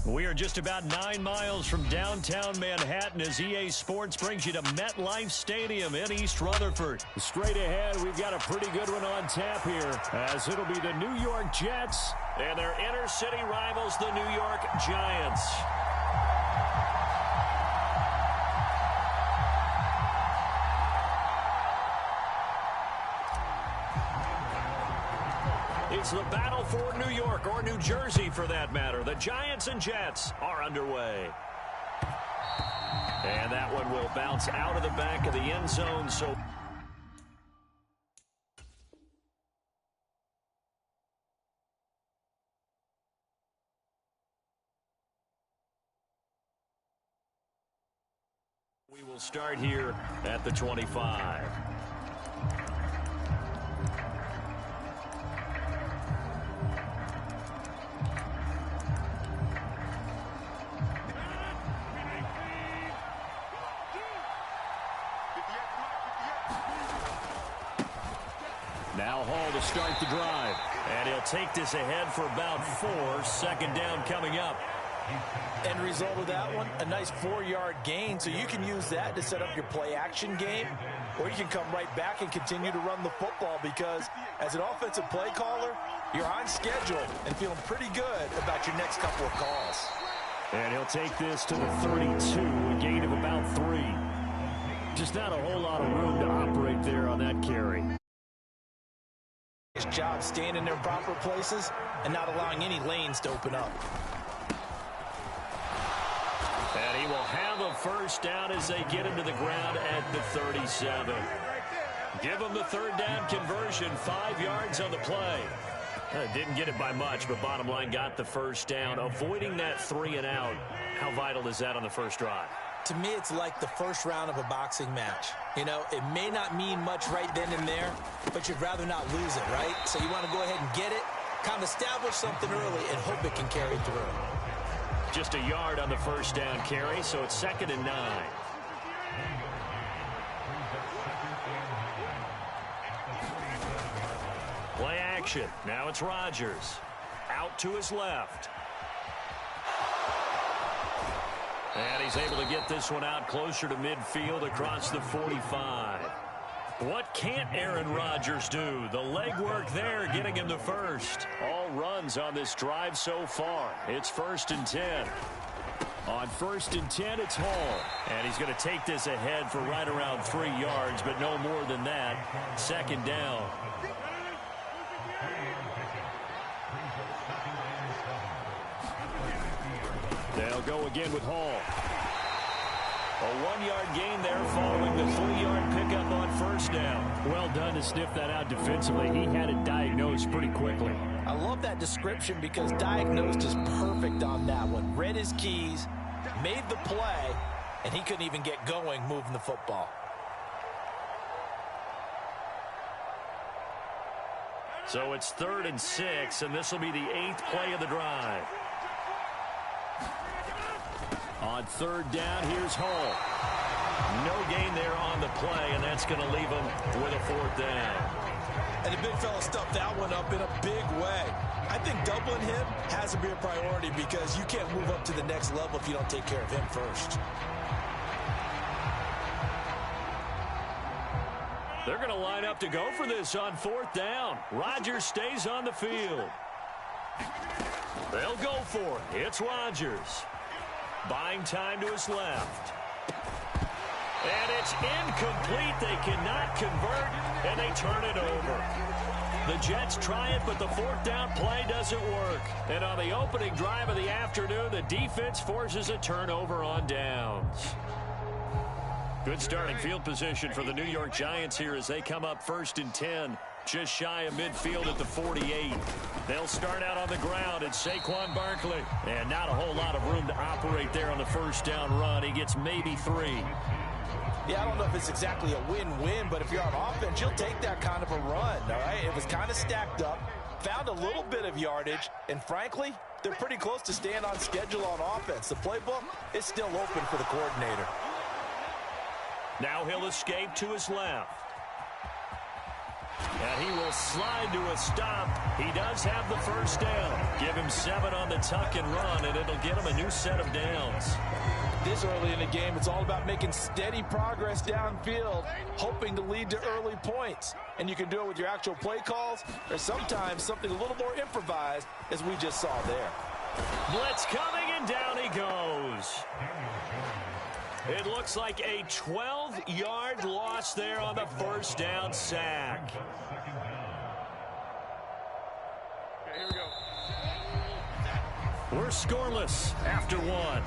We are just about 9 miles from downtown Manhattan as EA Sports brings you to MetLife Stadium in East Rutherford. Straight ahead, we've got a pretty good one on tap here, as it'll be the New York Jets and their inner-city rivals, the New York Giants. It's the battle for New York, or New Jersey for that matter. The Giants and Jets are underway. And that one will bounce out of the back of the end zone. So we will start here at the 25. Now Hall to start the drive. And he'll take this ahead for about 4. Second down coming up. End result of that one, a nice 4-yard gain. So you can use that to set up your play-action game, or you can come right back and continue to run the football, because as an offensive play caller, you're on schedule and feeling pretty good about your next couple of calls. And he'll take this to the 32, a gain of about 3. Just not a whole lot of room to operate there on that carry. His job staying in their proper places and not allowing any lanes to open up. And he will have a first down as they get into the ground at the 37. Give him the third down conversion, 5 yards on the play. Didn't get it by much, but bottom line got the first down. Avoiding that 3 and out, how vital is that on the first drive? To me, it's like the first round of a boxing match. You know, it may not mean much right then and there, but you'd rather not lose it, right? So you want to go ahead and get it, kind of establish something early, and hope it can carry through. Just a yard on the first down carry, so it's 2nd and 9. Play action. Now it's Rodgers. Out to his left. And he's able to get this one out closer to midfield across the 45. What can't Aaron Rodgers do? The legwork there getting him the first. All runs on this drive so far. It's 1st and 10. On 1st and 10, it's Hall. And he's going to take this ahead for right around 3 yards, but no more than that. 2nd down. They'll go again with Hall. A 1-yard gain there following the 3-yard pickup on first down. Well done to sniff that out defensively. He had it diagnosed pretty quickly. I love that description, because diagnosed is perfect on that one. Read his keys, made the play, and he couldn't even get going moving the football. So it's 3rd and 6, and this will be the 8th play of the drive. On 3rd down, here's Hall. No gain there on the play, and that's going to leave him with a 4th down. And the big fella stuffed that one up in a big way. I think doubling him has to be a priority, because you can't move up to the next level if you don't take care of him first. They're going to line up to go for this on 4th down. Rodgers stays on the field. They'll go for it. It's Rodgers. Buying time to his left. And it's incomplete. They cannot convert, and they turn it over. The Jets try it, but the 4th down play doesn't work. And on the opening drive of the afternoon, the defense forces a turnover on downs. Good starting field position for the New York Giants here as they come up 1st and 10. Just shy of midfield at the 48. They'll start out on the ground. It's Saquon Barkley. And not a whole lot of room to operate there on the first down run. He gets maybe 3. Yeah, I don't know if it's exactly a win-win, but if you're on offense, you'll take that kind of a run, all right? It was kind of stacked up, found a little bit of yardage, and frankly, they're pretty close to staying on schedule on offense. The playbook is still open for the coordinator. Now he'll escape to his left. And he will slide to a stop. He does have the first down. Give him 7 on the tuck and run, and it'll get him a new set of downs. This early in the game, it's all about making steady progress downfield, hoping to lead to early points. And you can do it with your actual play calls, or sometimes something a little more improvised, as we just saw there. Blitz coming, and down he goes. It looks like a 12-yard loss there on the first down sack. Okay, here we go. We're scoreless after 1.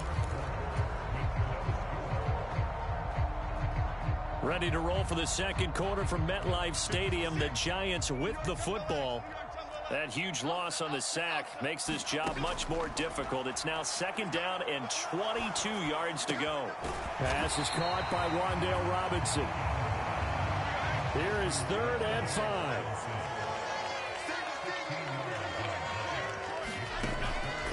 Ready to roll for the second quarter from MetLife Stadium. The Giants with the football. That huge loss on the sack makes this job much more difficult. It's now second down and 22 yards to go. Pass is caught by Wan'Dale Robinson. Here is 3rd and 5.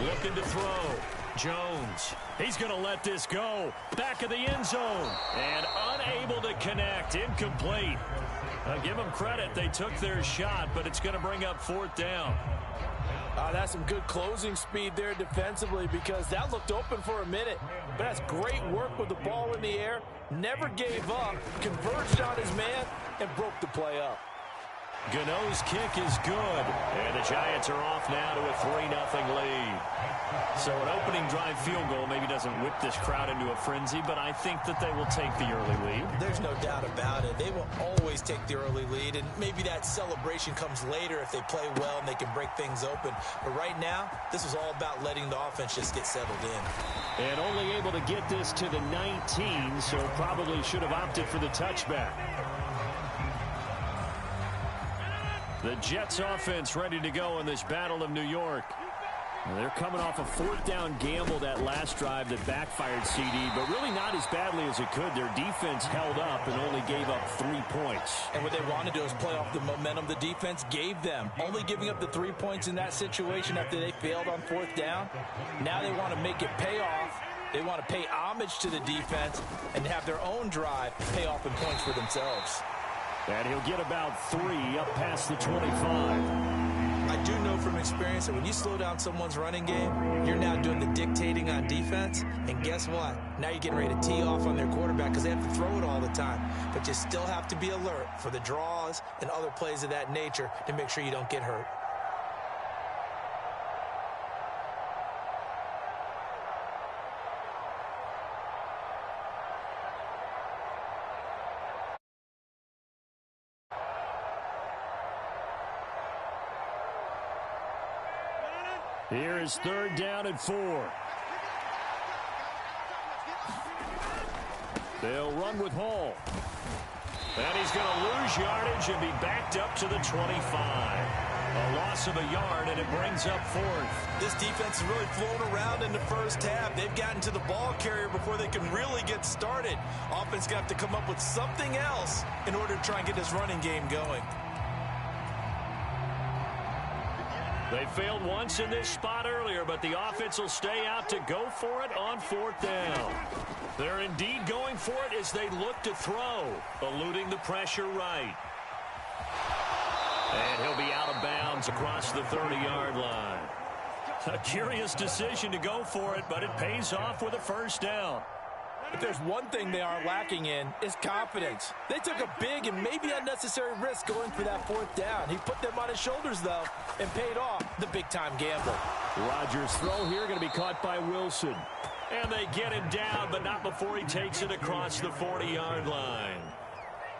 Looking to throw. Jones. He's going to let this go. Back of the end zone. And unable to connect. Incomplete. Give them credit. They took their shot, but it's going to bring up 4th down. That's some good closing speed there defensively, because that looked open for a minute. But that's great work with the ball in the air. Never gave up. Converged on his man and broke the play up. Gano's kick is good. And the Giants are off now to a 3-0 lead. So an opening drive field goal maybe doesn't whip this crowd into a frenzy, but I think that they will take the early lead. There's no doubt about it. They will always take the early lead, and maybe that celebration comes later if they play well and they can break things open. But right now, this is all about letting the offense just get settled in. And only able to get this to the 19, so probably should have opted for the touchback. The Jets offense ready to go in this Battle of New York. They're coming off a 4th down gamble that last drive that backfired, CD, but really not as badly as it could. Their defense held up and only gave up 3 points. And what they want to do is play off the momentum the defense gave them. Only giving up the 3 points in that situation after they failed on 4th down. Now they want to make it pay off. They want to pay homage to the defense and have their own drive pay off in points for themselves. And he'll get about 3 up past the 25. I do know from experience that when you slow down someone's running game, you're now doing the dictating on defense. And guess what? Now you're getting ready to tee off on their quarterback because they have to throw it all the time. But you still have to be alert for the draws and other plays of that nature to make sure you don't get hurt. Here is 3rd down and 4. They'll run with Hall. And he's going to lose yardage and be backed up to the 25. A loss of a yard, and it brings up 4th. This defense has really flown around in the first half. They've gotten to the ball carrier before they can really get started. Offense got to come up with something else in order to try and get this running game going. They failed once in this spot earlier, but the offense will stay out to go for it on 4th down. They're indeed going for it as they look to throw, eluding the pressure right. And he'll be out of bounds across the 30-yard line. A curious decision to go for it, but it pays off with a 1st down. If there's one thing they are lacking in, it's confidence. They took a big and maybe unnecessary risk going for that 4th down. He put them on his shoulders, though, and paid off the big-time gamble. Rodgers' throw here going to be caught by Wilson. And they get him down, but not before he takes it across the 40-yard line.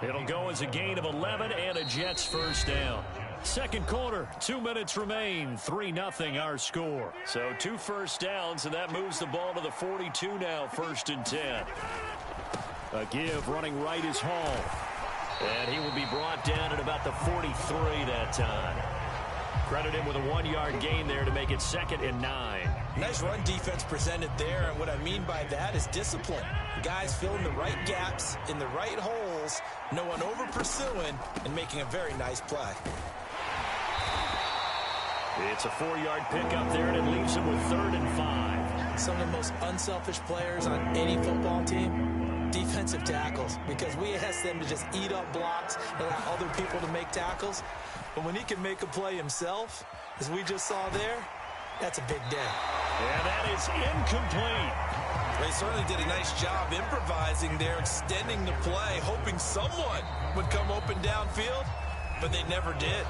It'll go as a gain of 11 and a Jets 1st down. Second quarter, 2 minutes remain, 3-0 our score. So 2 1st downs, and that moves the ball to the 42 now, 1st and 10. A give running right is Hall. And he will be brought down at about the 43 that time. Credit him with a 1-yard gain there to make it 2nd and 9. Nice run defense presented there, and what I mean by that is discipline. Guys filling the right gaps in the right holes, no one over-pursuing, and making a very nice play. It's a 4-yard pickup there, and it leaves him with 3rd and 5. Some of the most unselfish players on any football team, defensive tackles, because we ask them to just eat up blocks and allow other people to make tackles. But when he can make a play himself, as we just saw there, that's a big day. And that is incomplete. They certainly did a nice job improvising there, extending the play, hoping someone would come open downfield, but they never did.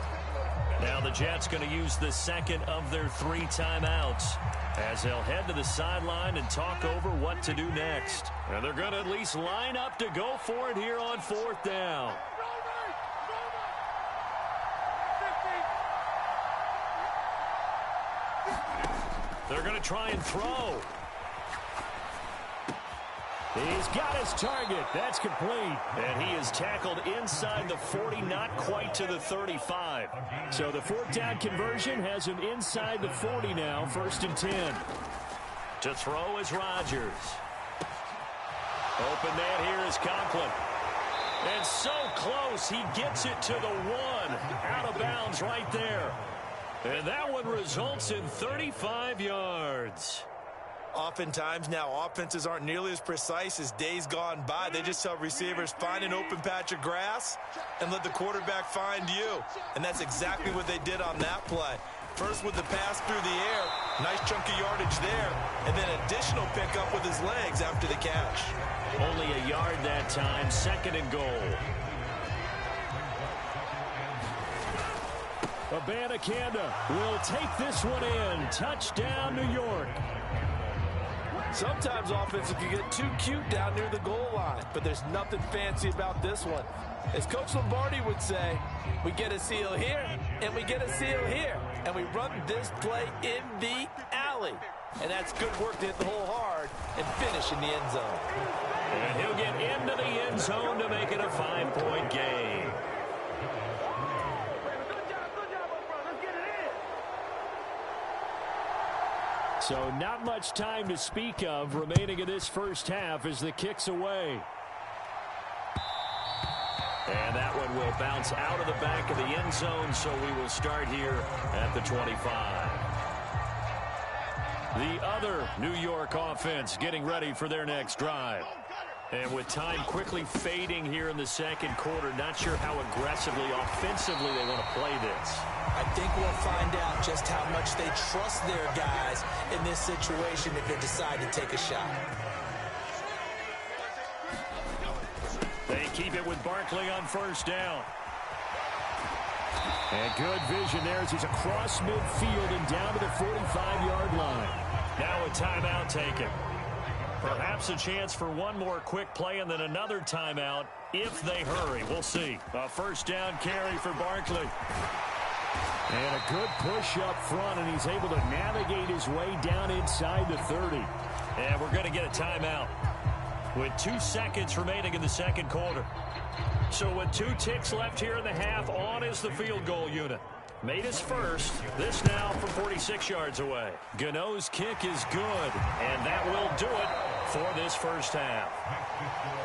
Now the Jets going to use the second of their 3 timeouts as they'll head to the sideline and talk over what to do next. And they're going to at least line up to go for it here on 4th down. They're going to try and throw. He's got his target. That's complete. And he is tackled inside the 40, not quite to the 35. So the 4th down conversion has him inside the 40 now, 1st and 10. To throw is Rodgers. Open man here is Conklin. And so close, he gets it to the 1. Out of bounds right there. And that one results in 35 yards. Oftentimes now offenses aren't nearly as precise as days gone by. They just tell receivers, find an open patch of grass and let the quarterback find you. And that's exactly what they did on that play. First with the pass through the air, nice chunk of yardage there, and then additional pickup with his legs after the catch. Only a yard that time, 2nd and goal. Abanikanda will take this one in. Touchdown, New York. Sometimes offenses can get too cute down near the goal line, but there's nothing fancy about this one. As Coach Lombardi would say, we get a seal here, and we get a seal here, and we run this play in the alley. And that's good work to hit the hole hard and finish in the end zone. And he'll get into the end zone to make it a 5-point game. So not much time to speak of remaining in this first half as the kick's away. And that one will bounce out of the back of the end zone, so we will start here at the 25. The other New York offense getting ready for their next drive. And with time quickly fading here in the second quarter, not sure how aggressively, offensively they want to play this. I think we'll find out just how much they trust their guys in this situation if they decide to take a shot. They keep it with Barkley on 1st down. And good vision there as he's across midfield and down to the 45-yard line. Now a timeout taken. Perhaps a chance for one more quick play and then another timeout if they hurry. We'll see. A 1st down carry for Barkley. And a good push up front, and he's able to navigate his way down inside the 30. And we're going to get a timeout with 2 seconds remaining in the second quarter. So with 2 ticks left here in the half, on is the field goal unit. Made his first. This now from 46 yards away. Gano's kick is good, and that will do it for this first half.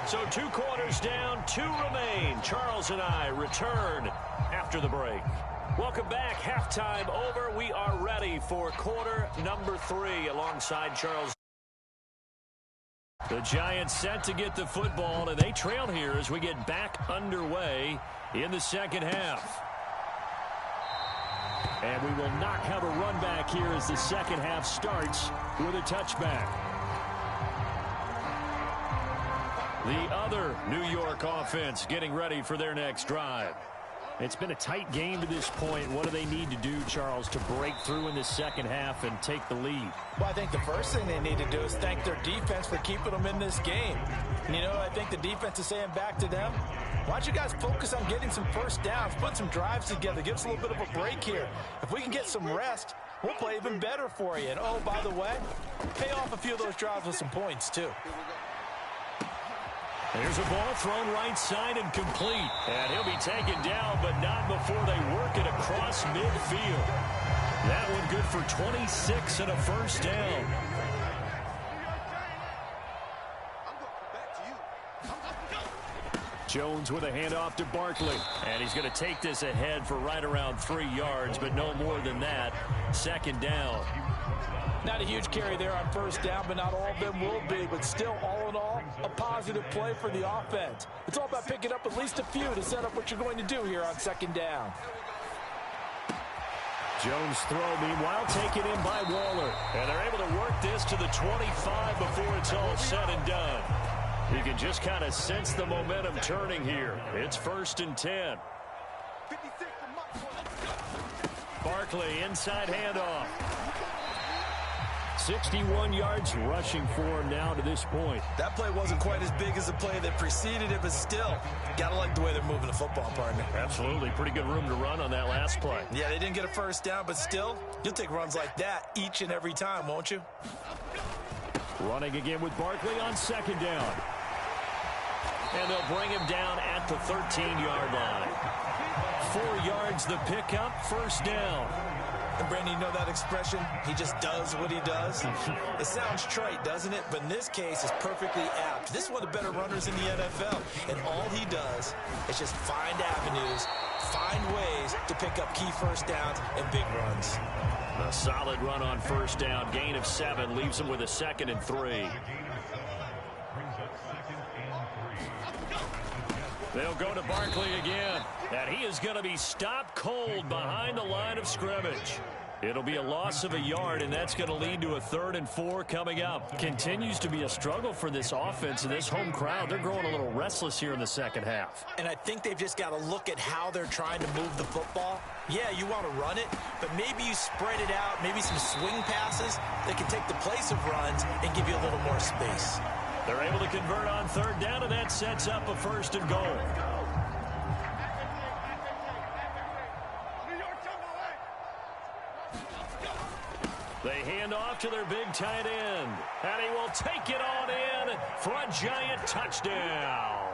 So 2 quarters down, 2 remain. Charles and I return after the break. Welcome back. Halftime over. We are ready for quarter number 3 alongside Charles. The Giants set to get the football, and they trail here as we get back underway in the second half. And we will not have a run back here as the second half starts with a touchback. The other New York offense getting ready for their next drive. It's been a tight game to this point. What do they need to do, Charles, to break through in the second half and take the lead? Well, I think the first thing they need to do is thank their defense for keeping them in this game. And you know, I think the defense is saying back to them, why don't you guys focus on getting some first downs, put some drives together, give us a little bit of a break here. If we can get some rest, we'll play even better for you. And, oh, by the way, pay off a few of those drives with some points, too. There's a ball thrown right side and complete. And he'll be taken down, but not before they work it across midfield. That one good for 26 and a first down. Jones with a handoff to Barkley. And he's going to take this ahead for right around 3 yards, but no more than that. 2nd down. Not a huge carry there on first down, but not all of them will be. But still, all in all, a positive play for the offense. It's all about picking up at least a few to set up what you're going to do here on 2nd down. Jones' throw, meanwhile, taken in by Waller. And they're able to work this to the 25 before it's all said and done. You can just kind of sense the momentum turning here. It's 1st and 10. Barkley, inside handoff. 61 yards rushing for him now to this point. That play wasn't quite as big as the play that preceded it, but still, gotta like the way they're moving the football, partner. Absolutely. Pretty good room to run on that last play. Yeah, they didn't get a first down, but still, you'll take runs like that each and every time, won't you? Running again with Barkley on 2nd down. And they'll bring him down at the 13-yard line. 4 yards the pickup, 1st down. And Brandon, you know that expression? He just does what he does. It sounds trite, doesn't it? But in this case, it's perfectly apt. This is one of the better runners in the NFL. And all he does is just find avenues, find ways to pick up key first downs and big runs. A solid run on 1st down. Gain of 7 leaves him with a 2nd and 3. They'll go to Barkley again. And he is going to be stopped cold behind the line of scrimmage. It'll be a loss of a yard, and that's going to lead to a 3rd and 4 coming up. Continues to be a struggle for this offense and this home crowd. They're growing a little restless here in the 2nd half. And I think they've just got to look at how they're trying to move the football. Yeah, you want to run it, but maybe you spread it out, maybe some swing passes that can take the place of runs and give you a little more space. They're able to convert on 3rd down, and that sets up a 1st and goal. They hand off to their big tight end. And he will take it on in for a Giant touchdown.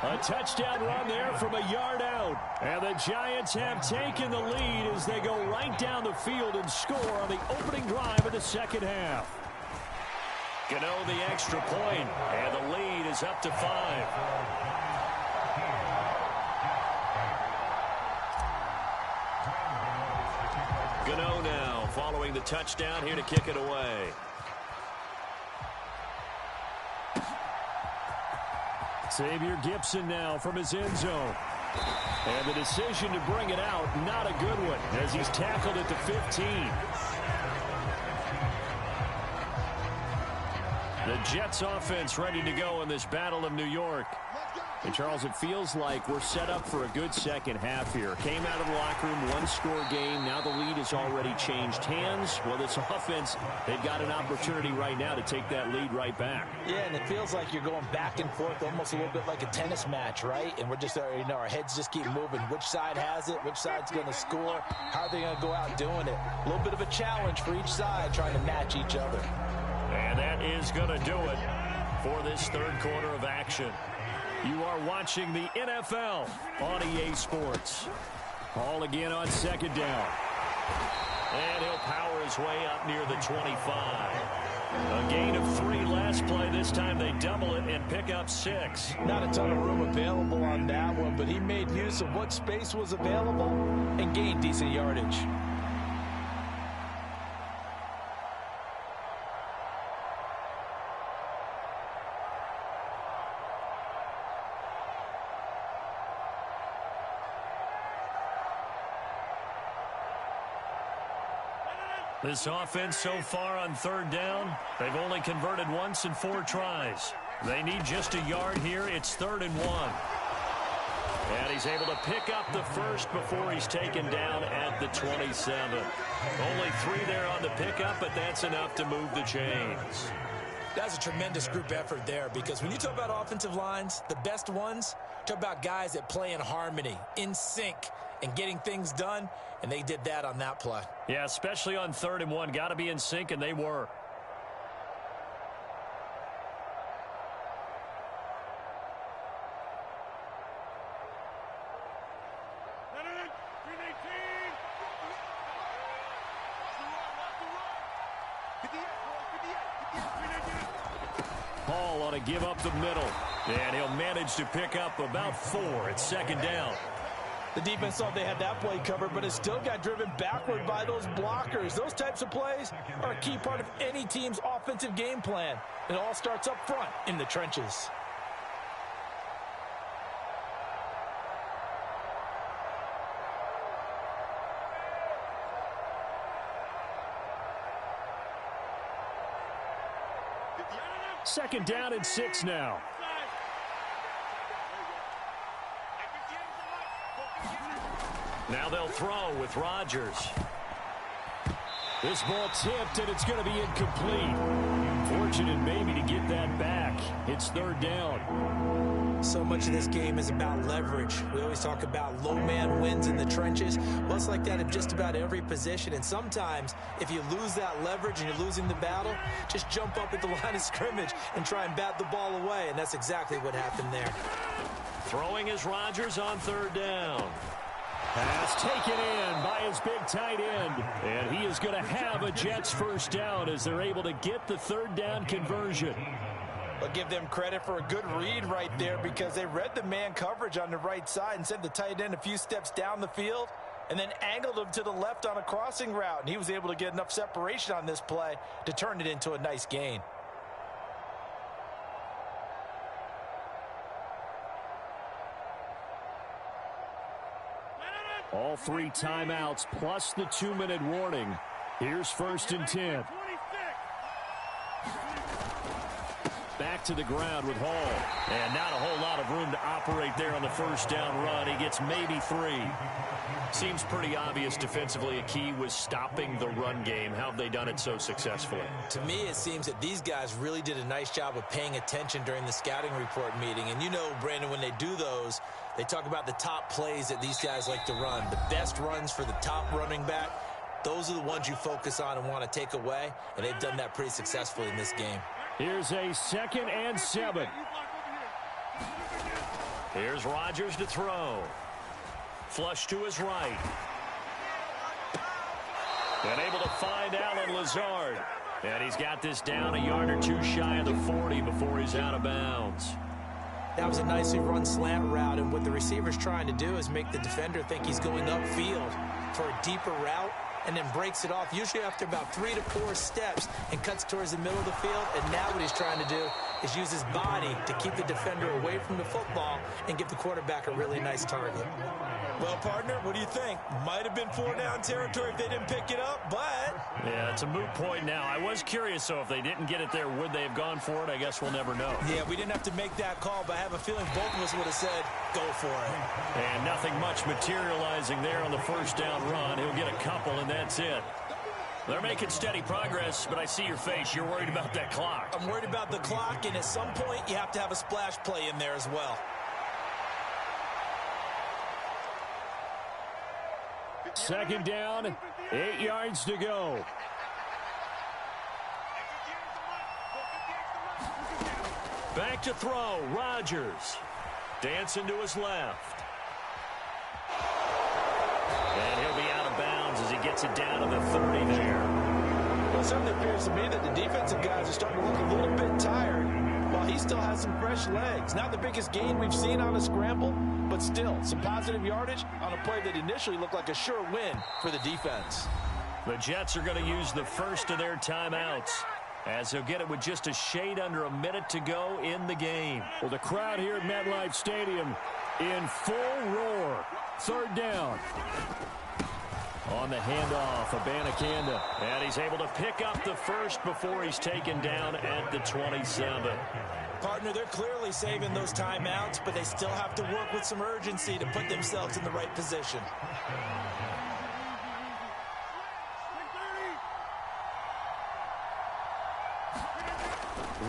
A touchdown run there from a yard out. And the Giants have taken the lead as they go right down the field and score on the opening drive of the 2nd half. Gano the extra point, and the lead is up to 5. Gano now following the touchdown here to kick it away. Xavier Gibson now from his end zone. And the decision to bring it out, not a good one, as he's tackled at the 15. The Jets offense ready to go in this Battle of New York. And, Charles, it feels like we're set up for a good 2nd half here. Came out of the locker room, 1-score game. Now the lead has already changed hands. Well, this offense, they've got an opportunity right now to take that lead right back. Yeah, and it feels like you're going back and forth almost a little bit like a tennis match, right? And we're just, our heads just keep moving. Which side has it? Which side's going to score? How are they going to go out doing it? A little bit of a challenge for each side trying to match each other. And that is going to do it for this 3rd quarter of action. You are watching the NFL on EA Sports. Ball again on 2nd down. And he'll power his way up near the 25. A gain of 3 last play. This time they double it and pick up 6. Not a ton of room available on that one, but he made use of what space was available and gained decent yardage. This offense so far on 3rd down, they've only converted once in 4 tries. They need just a yard here. It's 3rd and 1. And he's able to pick up the 1st before he's taken down at the 27. Only 3 there on the pickup, but that's enough to move the chains. That's a tremendous group effort there, because when you talk about offensive lines, the best ones, talk about guys that play in harmony, in sync, and getting things done, and they did that on that play. Yeah, especially on 3rd and 1. Got to be in sync, and they were. Paul ought to give up the middle, and he'll manage to pick up about 4 at 2nd down. The defense thought they had that play covered, but it still got driven backward by those blockers. Those types of plays are a key part of any team's offensive game plan. It all starts up front in the trenches. Second down and 6 now. Now they'll throw with Rodgers. This ball tipped, and it's going to be incomplete. Fortunate maybe to get that back. It's third down. So much of this game is about leverage. We always talk about low man wins in the trenches. Well, it's like that in just about every position. And sometimes, if you lose that leverage and you're losing the battle, just jump up at the line of scrimmage and try and bat the ball away. And that's exactly what happened there. Throwing is Rodgers on third down. Pass taken in by his big tight end. And he is going to have a Jets first down as they're able to get the third down conversion. I'll give them credit for a good read right there because they read the man coverage on the right side and sent the tight end a few steps down the field and then angled him to the left on a crossing route. And he was able to get enough separation on this play to turn it into a nice gain. All 3 timeouts plus the 2-minute warning. Here's first and 10. Back to the ground with Hall. And not a whole lot of room to operate there on the first down run. He gets maybe 3. Seems pretty obvious defensively a key was stopping the run game. How have they done it so successfully? To me, it seems that these guys really did a nice job of paying attention during the scouting report meeting. And you know, Brandon, when they do those, they talk about the top plays that these guys like to run. The best runs for the top running back. Those are the ones you focus on and want to take away. And they've done that pretty successfully in this game. Here's a 2nd and 7. Here's Rodgers to throw. Flush to his right. And able to find Allen Lazard. And he's got this down a yard or 2 shy of the 40 before he's out of bounds. That was a nicely run slant route, and what the receiver's trying to do is make the defender think he's going upfield for a deeper route and then breaks it off, usually after about 3 to 4 steps, and cuts towards the middle of the field. And now what he's trying to do is use his body to keep the defender away from the football and give the quarterback a really nice target. Well, partner, what do you think? Might have been 4-down territory if they didn't pick it up, but... Yeah, it's a moot point now. I was curious, so if they didn't get it there, would they have gone for it? I guess we'll never know. Yeah, we didn't have to make that call, but I have a feeling both of us would have said, go for it. And nothing much materializing there on the first down run. He'll get a couple, and that's it. They're making steady progress, but I see your face. You're worried about that clock. I'm worried about the clock, and at some point, you have to have a splash play in there as well. Second down, 8 yards to go. Back to throw, Rodgers. Dancing to his left. And he'll be out of bounds as he gets it down to the 30 there. Well, it certainly appears to me that the defensive guys are starting to look a little bit tired while he still has some fresh legs. Not the biggest gain we've seen on a scramble, but still some positive yardage on a play that initially looked like a sure win for the defense. The Jets are going to use the first of their timeouts as they'll get it with just a shade under a minute to go in the game. Well, the crowd here at MetLife Stadium in full roar. Third down. On the handoff, Abanikanda. And he's able to pick up the first before he's taken down at the 27. Partner, they're clearly saving those timeouts, but they still have to work with some urgency to put themselves in the right position.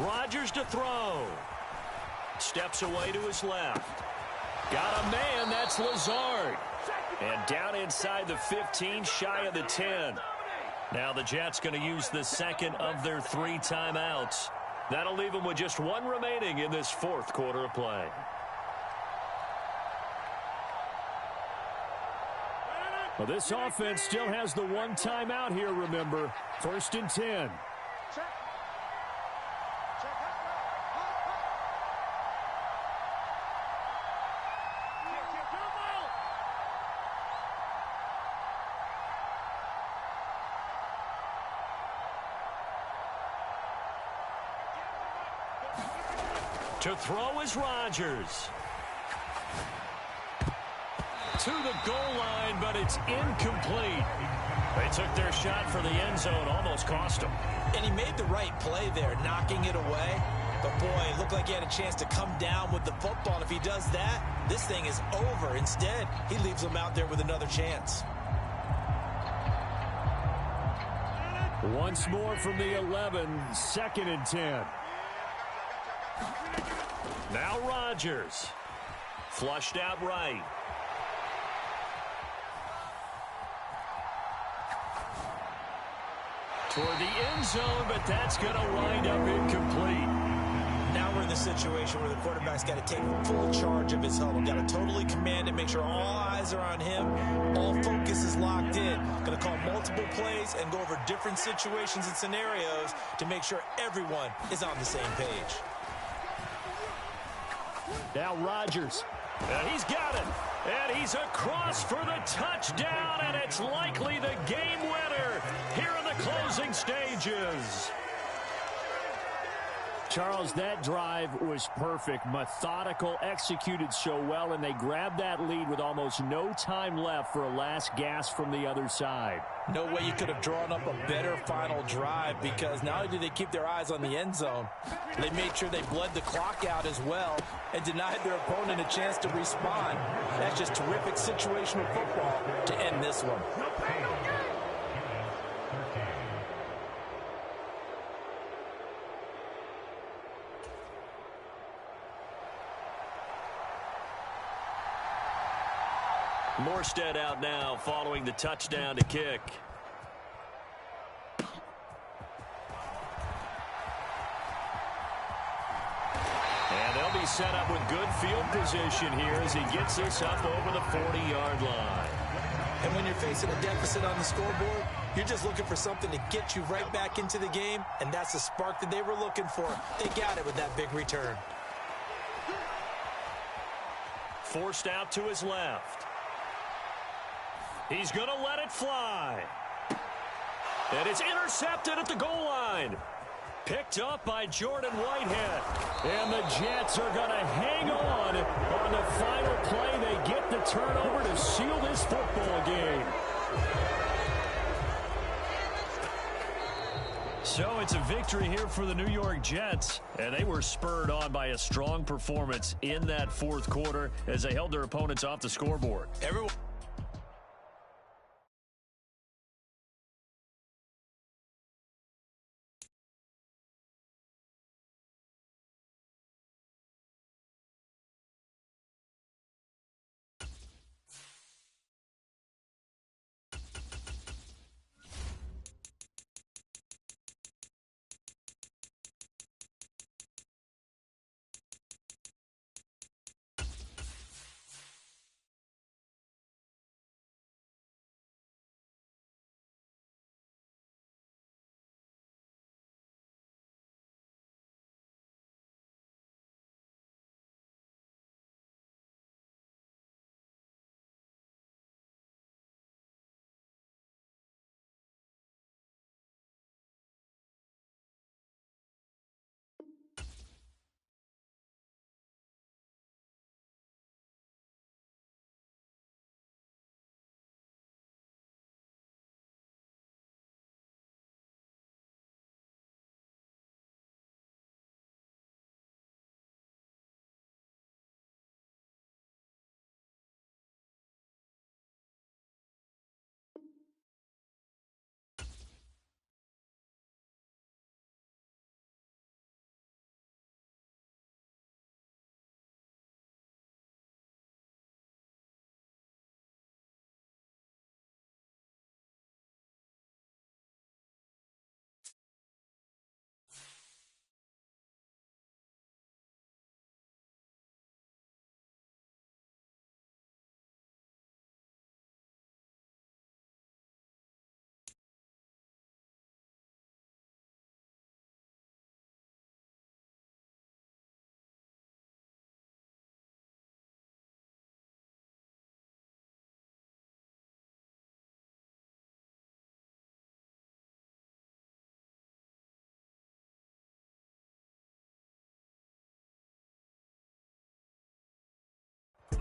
Rodgers to throw. Steps away to his left. Got a man, that's Lazard. And down inside the 15, shy of the 10. Now the Jets going to use the second of their 3 timeouts. That'll leave them with just 1 remaining in this 4th quarter of play. Well, this offense still has the 1 timeout here, remember. 1st and 10. To throw is Rodgers. To the goal line, but it's incomplete. They took their shot for the end zone, almost cost them. And he made the right play there, knocking it away. But, boy, it looked like he had a chance to come down with the football. And if he does that, this thing is over. Instead, he leaves him out there with another chance. Once more from the 11, 2nd and 10. Now Rodgers. Flushed out right. Toward the end zone, but that's going to wind up incomplete. Now we're in the situation where the quarterback's got to take full charge of his huddle. Got to totally command it, make sure all eyes are on him. All focus is locked in. Going to call multiple plays and go over different situations and scenarios to make sure everyone is on the same page. Now Rodgers. And he's got it. And he's across for the touchdown, and it's likely the game winner here in the closing stages. Charles, that drive was perfect, methodical, executed so well, and they grabbed that lead with almost no time left for a last gasp from the other side. No way you could have drawn up a better final drive, because not only did they keep their eyes on the end zone, they made sure they bled the clock out as well and denied their opponent a chance to respond. That's just terrific situational football to end this one. Morstead out now following the touchdown to kick. And they'll be set up with good field position here as he gets this up over the 40-yard line. And when you're facing a deficit on the scoreboard, you're just looking for something to get you right back into the game, and that's the spark that they were looking for. They got it with that big return. Forced out to his left. He's going to let it fly. And it's intercepted at the goal line. Picked up by Jordan Whitehead. And the Jets are going to hang on the final play. They get the turnover to seal this football game. So it's a victory here for the New York Jets, and they were spurred on by a strong performance in that fourth quarter as they held their opponents off the scoreboard. Everyone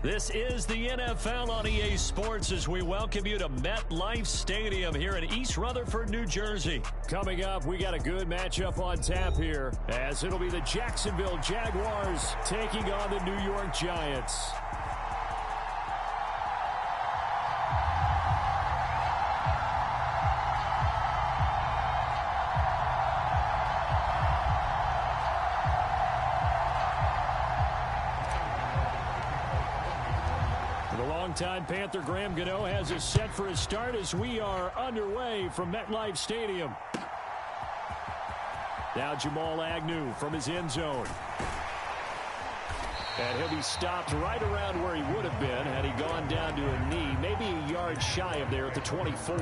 This is the NFL on EA Sports as we welcome you to MetLife Stadium here in East Rutherford, New Jersey. Coming up, we got a good matchup on tap here as it'll be the Jacksonville Jaguars taking on the New York Giants. Time Panther Graham Gano has us set for his start as we are underway from MetLife Stadium. Now Jamal Agnew from his end zone. And he'll be stopped right around where he would have been had he gone down to a knee, maybe a yard shy of there at the 24.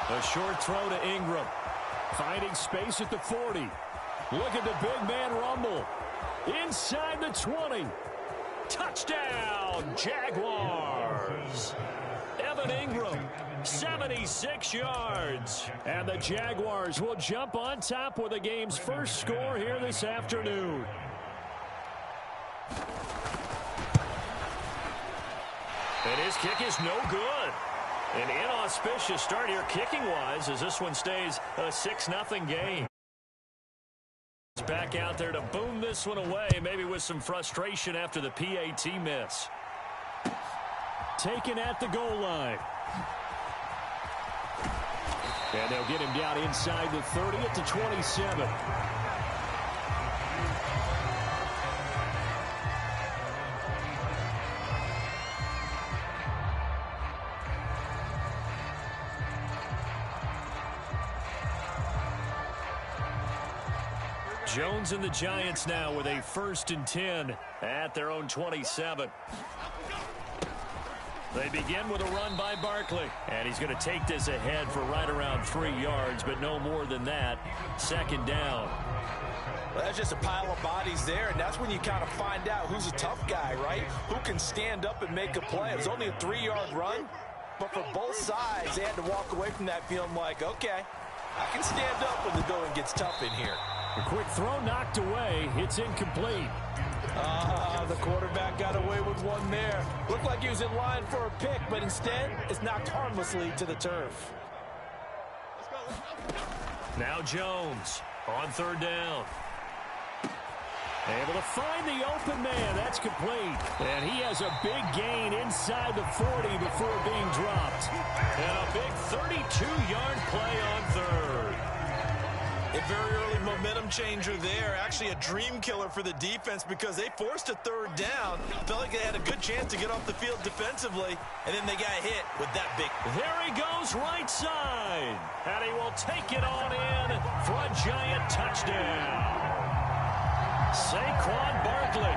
A short throw to Ingram. Finding space at the 40. Look at the big man rumble. Inside the 20. Touchdown, Jaguars. Evan Ingram, 76 yards. And the Jaguars will jump on top with the game's first score here this afternoon. And his kick is no good. An inauspicious start here kicking-wise as this one stays a 6-0 game. Back out there to boom this one away, maybe with some frustration after the PAT miss. Taken at the goal line. And they'll get him down inside the 30 at the 27. Jones and the Giants now with a 1st and 10 at their own 27. They begin with a run by Barkley. And he's going to take this ahead for right around 3 yards, but no more than that. 2nd down. Well, that's just a pile of bodies there, and that's when you kind of find out who's a tough guy, right? Who can stand up and make a play. It was only a 3-yard run, but for both sides, they had to walk away from that feeling like, okay, I can stand up when the going gets tough in here. A quick throw knocked away. It's incomplete. The quarterback got away with one there. Looked like he was in line for a pick, but instead, it's knocked harmlessly to the turf. Now Jones on 3rd down. Able to find the open man. That's complete. And he has a big gain inside the 40 before being dropped. And a big 32-yard play on 3rd. A very early momentum changer there. Actually a dream killer for the defense because they forced a 3rd down. Felt like they had a good chance to get off the field defensively, and then they got hit with that big. There he goes right side. And he will take it on in for a Giant touchdown. Saquon Barkley,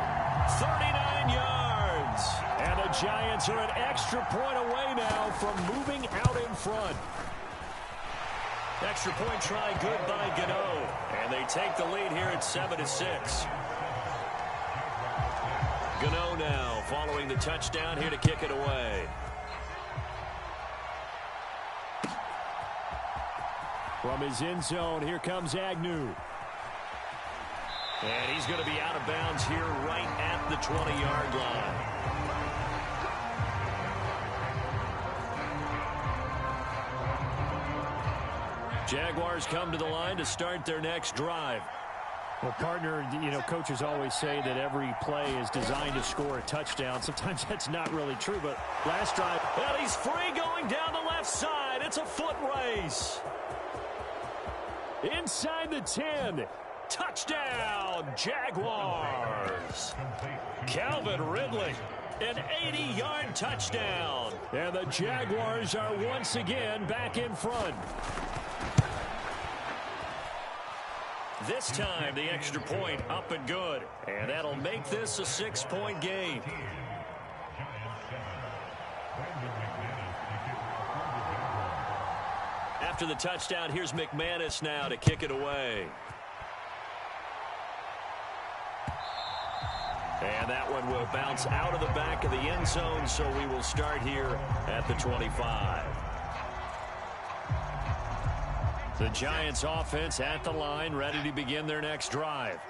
39 yards. And the Giants are an extra point away now from moving out in front. Extra point try good by Gano. And they take the lead here at 7-6. Gano now following the touchdown here to kick it away. From his end zone, here comes Agnew. And he's going to be out of bounds here right at the 20-yard line. Jaguars come to the line to start their next drive. Well, partner, coaches always say that every play is designed to score a touchdown. Sometimes that's not really true, but last drive, and he's free going down the left side. It's a foot race. Inside the 10. Touchdown, Jaguars. Calvin Ridley, an 80-yard touchdown. And the Jaguars are once again back in front. This time, the extra point up and good. And that'll make this a 6-point game. After the touchdown, here's McManus now to kick it away. And that one will bounce out of the back of the end zone, so we will start here at the 25. The Giants offense at the line, ready to begin their next drive.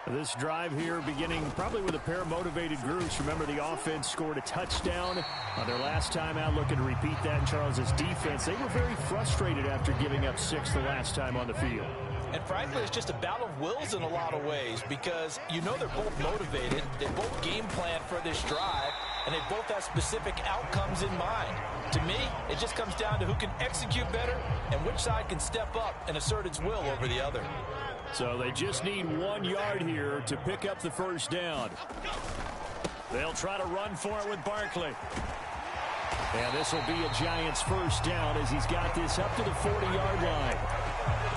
This drive here beginning probably with a pair of motivated groups. Remember, the offense scored a touchdown on their last time out, looking to repeat that in Charles's defense. They were very frustrated after giving up 6 the last time on the field. And frankly, it's just a battle of wills in a lot of ways because you know they're both motivated. They both game plan for this drive, and they both have specific outcomes in mind. To me, it just comes down to who can execute better and which side can step up and assert its will over the other. So they just need 1 yard here to pick up the first down. They'll try to run for it with Barkley. And this will be a Giants first down as he's got this up to the 40-yard line.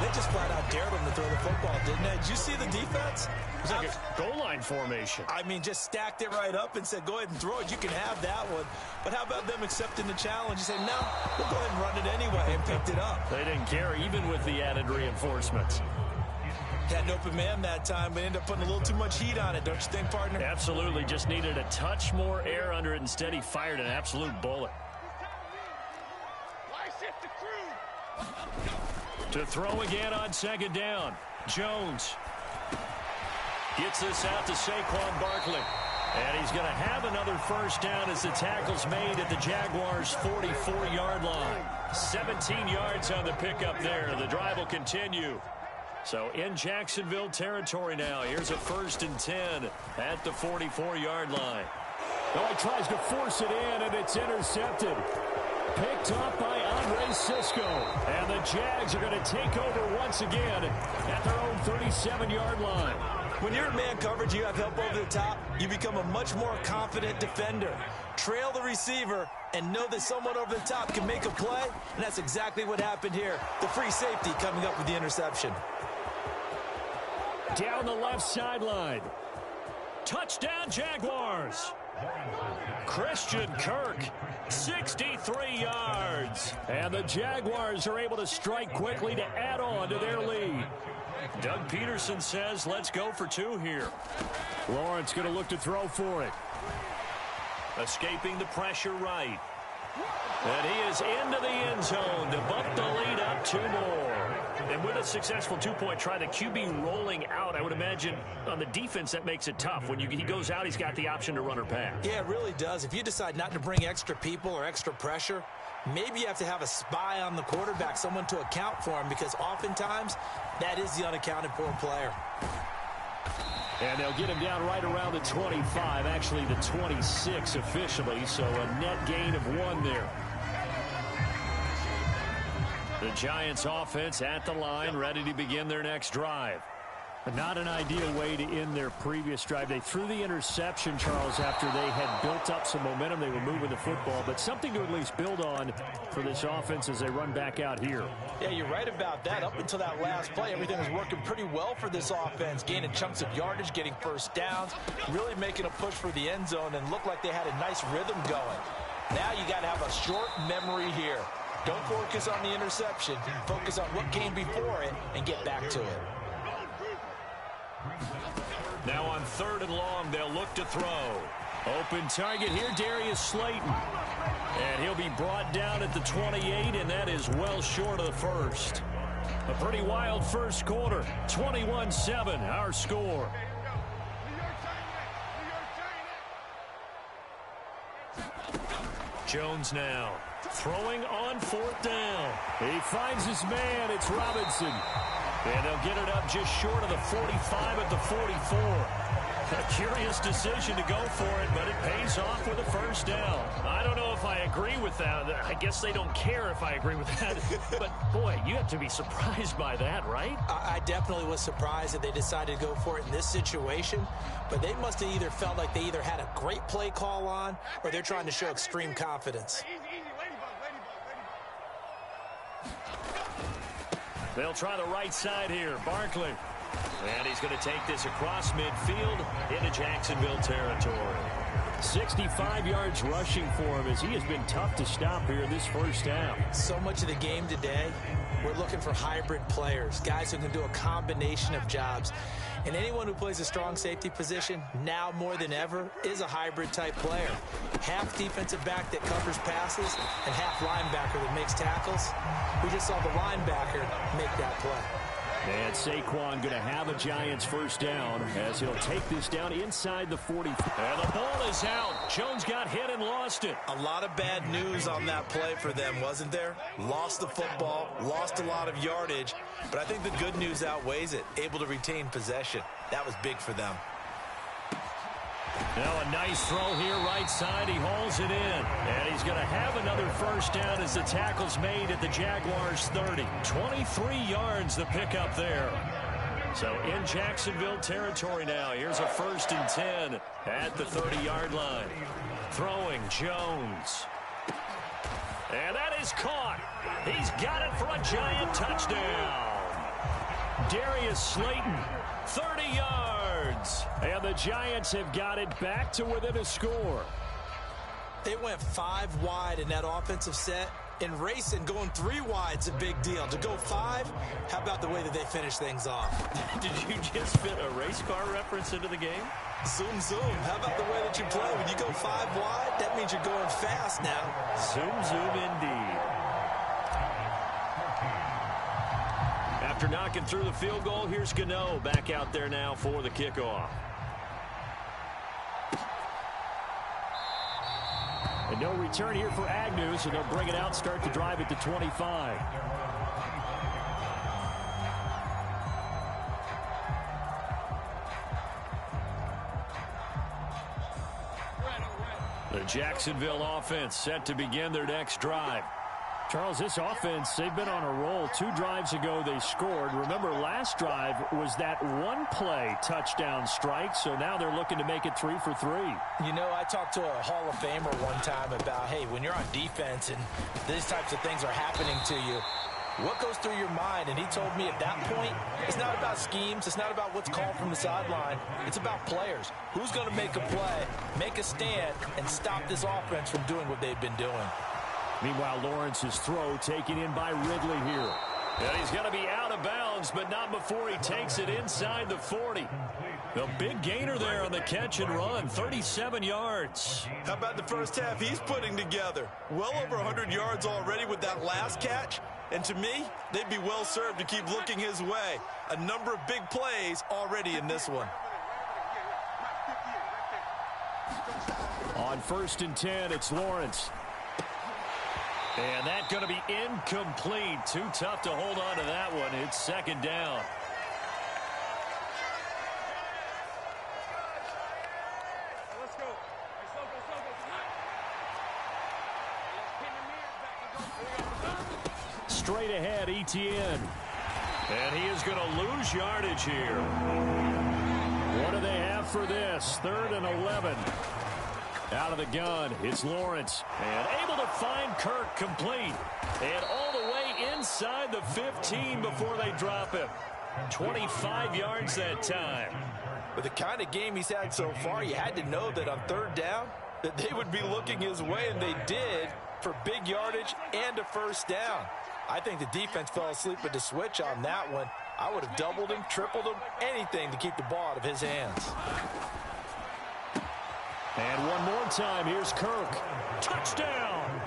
They just flat out dared him to throw the football, didn't they? Did you see the defense? It was like a goal line formation. I mean, just stacked it right up and said, go ahead and throw it. You can have that one. But how about them accepting the challenge and saying, no, we'll go ahead and run it anyway, and picked it up. They didn't care even with the added reinforcements. Had an open man that time, but ended up putting a little too much heat on it, don't you think, partner? Absolutely. Just needed a touch more air under it. Instead, he fired an absolute bullet. To throw again on second down. Jones gets this out to Saquon Barkley. And he's going to have another first down as the tackle's made at the Jaguars' 44-yard line. 17 yards on the pickup there. The drive will continue. So in Jacksonville territory now. Here's a 1st and 10 at the 44-yard line. Oh, he tries to force it in, and it's intercepted. Picked up by Andre Cisco. And the Jags are going to take over once again at their own 37-yard line. When you're in man coverage, you have help over the top, you become a much more confident defender. Trail the receiver and know that someone over the top can make a play, and that's exactly what happened here. The free safety coming up with the interception. Down the left sideline. Touchdown, Jaguars. Christian Kirk, 63 yards. And the Jaguars are able to strike quickly to add on to their lead. Doug Peterson says, let's go for 2 here. Lawrence going to look to throw for it. Escaping the pressure right. And he is into the end zone to bump the lead up 2 more. And with a successful 2-point try, the QB rolling out, I would imagine on the defense that makes it tough. When he goes out, he's got the option to run or pass. Yeah, it really does. If you decide not to bring extra people or extra pressure, maybe you have to have a spy on the quarterback, someone to account for him, because oftentimes that is the unaccounted for player. And they'll get him down right around the 25, actually the 26 officially, so a net gain of 1 there. The Giants offense at the line, ready to begin their next drive. Not an ideal way to end their previous drive. They threw the interception, Charles, after they had built up some momentum. They were moving the football, but something to at least build on for this offense as they run back out here. Yeah, you're right about that. Up until that last play, everything was working pretty well for this offense, gaining chunks of yardage, getting first downs, really making a push for the end zone, and looked like they had a nice rhythm going. Now you got to have a short memory here. Don't focus on the interception. Focus on what came before it and get back to it. Now on 3rd and long, they'll look to throw. Open target here, Darius Slayton. And he'll be brought down at the 28, and that is well short of the first. A pretty wild first quarter. 21-7, our score. Jones now throwing on 4th down. He finds his man. It's Robinson. And they'll get it up just short of the 45 at the 44. A curious decision to go for it, but it pays off with a first down. I don't know if I agree with that. I guess they don't care if I agree with that. But, boy, you have to be surprised by that, right? I definitely was surprised that they decided to go for it in this situation. But they must have either felt like they either had a great play call on or they're trying to show extreme confidence. They'll try the right side here. Barkley. And he's going to take this across midfield into Jacksonville territory. 65 yards rushing for him as he has been tough to stop here this first half. So much of the game today We're looking for hybrid players, guys who can do a combination of jobs. And anyone who plays a strong safety position, now more than ever, is a hybrid-type player. Half defensive back that covers passes and half linebacker that makes tackles. We just saw the linebacker make that play. And Saquon going to have a Giants first down as he'll take this down inside the 40. And the ball is out. Jones got hit and lost it. A lot of bad news on that play for them, wasn't there? Lost the football, lost a lot of yardage, but I think the good news outweighs it. Able to retain possession. That was big for them. Now a nice throw here right side. He hauls it in. And he's going to have another first down as the tackle's made at the Jaguars' 30. 23 yards the pickup there. So in Jacksonville territory now. Here's a 1st and 10 at the 30-yard line. Throwing Jones. And that is caught. He's got it for a Giant touchdown. Darius Slayton, 30 yards. And the Giants have got it back to within a score. They went 5 wide in that offensive set. And racing, going 3 wide's a big deal. To go 5, how about the way that they finish things off? Did you just fit a race car reference into the game? Zoom, zoom. How about the way that you play? When you go 5 wide, that means you're going fast now. Zoom, zoom indeed. After knocking through the field goal, here's Gano back out there now for the kickoff. And no return here for Agnew, so they'll bring it out, start the drive at the 25. The Jacksonville offense set to begin their next drive. Charles, this offense, they've been on a roll. 2 drives ago they scored. Remember, last drive was that 1-play touchdown strike, so now they're looking to make it 3 for 3. You know, I talked to a Hall of Famer one time about, hey, when you're on defense and these types of things are happening to you, what goes through your mind? And he told me at that point, it's not about schemes. It's not about what's called from the sideline. It's about players. Who's going to make a play, make a stand, and stop this offense from doing what they've been doing? Meanwhile, Lawrence's throw taken in by Ridley here. And he's going to be out of bounds, but not before he takes it inside the 40. The big gainer there on the catch and run, 37 yards. How about the first half he's putting together? Well over 100 yards already with that last catch. And to me, they'd be well served to keep looking his way. A number of big plays already in this one. On 1st and 10, it's Lawrence. And that's going to be incomplete. Too tough to hold on to that one. It's 2nd down. Let's go. Straight ahead, Etienne. And he is going to lose yardage here. What do they have for this? 3rd and 11. Out of the gun, it's Lawrence. And able to find Kirk complete. And all the way inside the 15 before they drop him. 25 yards that time. With the kind of game he's had so far, you had to know that on 3rd down, that they would be looking his way, and they did, for big yardage and a first down. I think the defense fell asleep with the switch on that one. I would have doubled him, tripled him, anything to keep the ball out of his hands. And one more time, here's Kirk. Touchdown!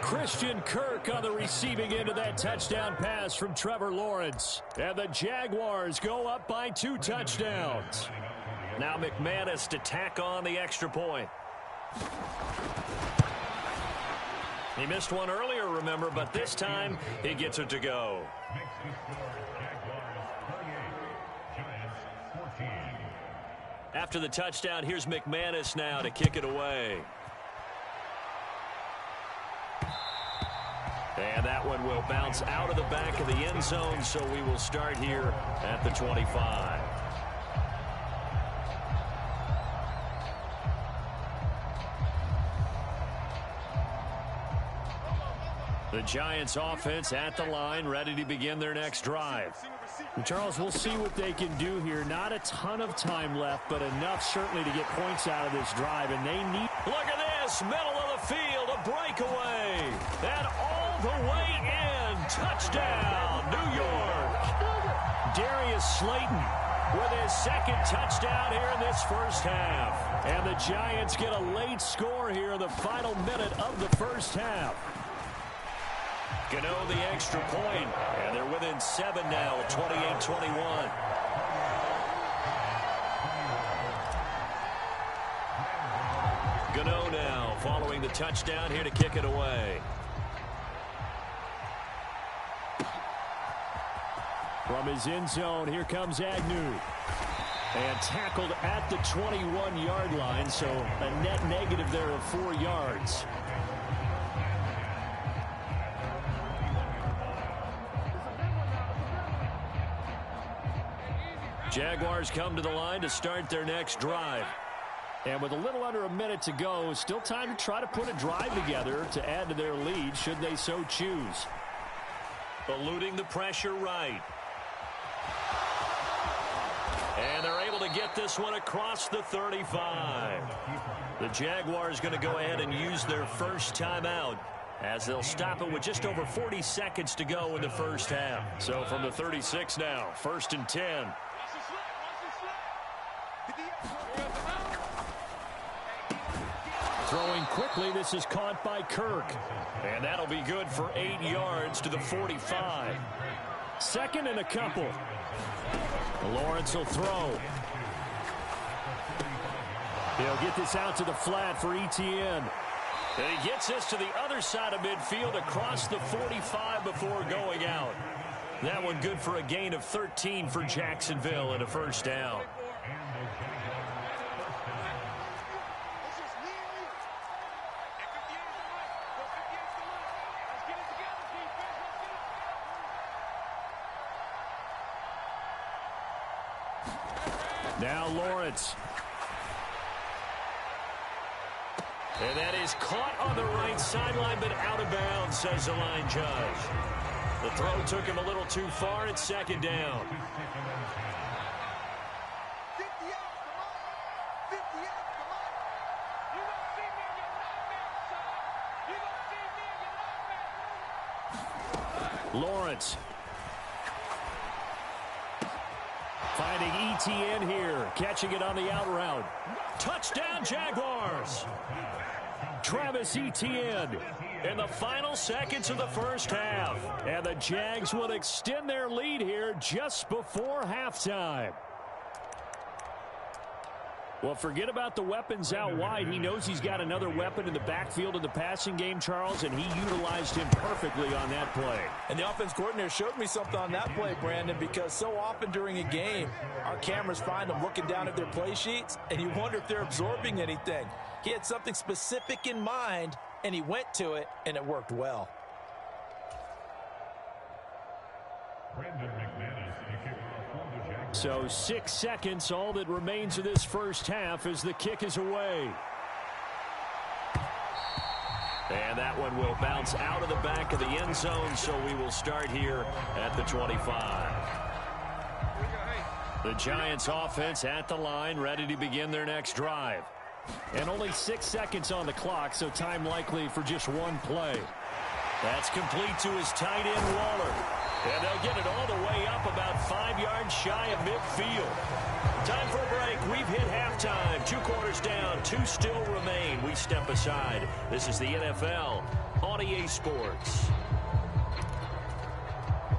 Christian Kirk on the receiving end of that touchdown pass from Trevor Lawrence. And the Jaguars go up by 2 touchdowns. Now McManus to tack on the extra point. He missed one earlier, remember, but this time he gets it to go. After the touchdown, here's McManus now to kick it away. And that one will bounce out of the back of the end zone, so we will start here at the 25. The Giants offense at the line, ready to begin their next drive. And Charles, we'll see what they can do here. Not a ton of time left, but enough certainly to get points out of this drive, and they need... Look at this, middle of the field, a breakaway. And all the way in Touchdown, New York. Darius Slayton with his second touchdown here in this first half. And the Giants get a late score here in the final minute of the first half. Gano the extra point, and they're within 7 now at 28-21. Gano now following the touchdown here to kick it away. From his end zone, here comes Agnew. And tackled at the 21-yard line, so a net negative there of 4 yards. Jaguars come to the line to start their next drive. And with a little under a minute to go, still time to try to put a drive together to add to their lead should they so choose. Eluding the pressure right. And they're able to get this one across the 35. The Jaguars going to go ahead and use their first timeout as they'll stop it with just over 40 seconds to go in the first half. So from the 36 now, 1st and 10. Throwing quickly, this is caught by Kirk. And that'll be good for 8 yards to the 45. 2nd and a couple. Lawrence will throw. He'll get this out to the flat for Etienne. And he gets this to the other side of midfield across the 45 before going out. That one good for a gain of 13 for Jacksonville and a first down. Now Lawrence. And that is caught on the right sideline, but out of bounds, says the line judge. The throw took him a little too far. It's 2nd down. Lawrence. Finding Etienne here, catching it on the out route. Touchdown, Jaguars! Travis Etienne in the final seconds of the first half. And the Jags will extend their lead here just before halftime. Well, forget about the weapons out wide. He knows he's got another weapon in the backfield in the passing game, Charles, and he utilized him perfectly on that play. And the offense coordinator showed me something on that play, Brandon, because so often during a game, our cameras find them looking down at their play sheets, and you wonder if they're absorbing anything. He had something specific in mind, and he went to it, and it worked well. So 6 seconds, all that remains of this first half as the kick is away. And that one will bounce out of the back of the end zone, so we will start here at the 25. The Giants offense at the line, ready to begin their next drive. And only 6 seconds on the clock, so time likely for just one play. That's complete to his tight end, Waller. And they'll get it all the way up about 5 yards shy of midfield. Time for a break. We've hit halftime. 2 quarters down. 2 still remain. We step aside. This is the NFL on EA Sports.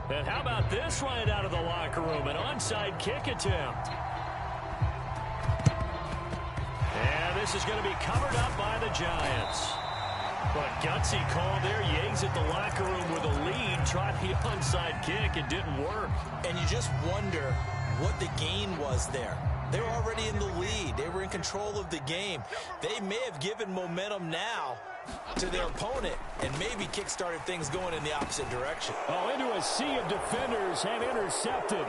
And how about this right out of the locker room? An onside kick attempt. And this is going to be covered up by the Giants. But gutsy call there. Yates at the locker room with a lead. Tried the onside kick. It didn't work. And you just wonder what the gain was there. They were already in the lead. They were in control of the game. They may have given momentum now to their opponent and maybe kick-started things going in the opposite direction. Oh, into a sea of defenders and intercepted.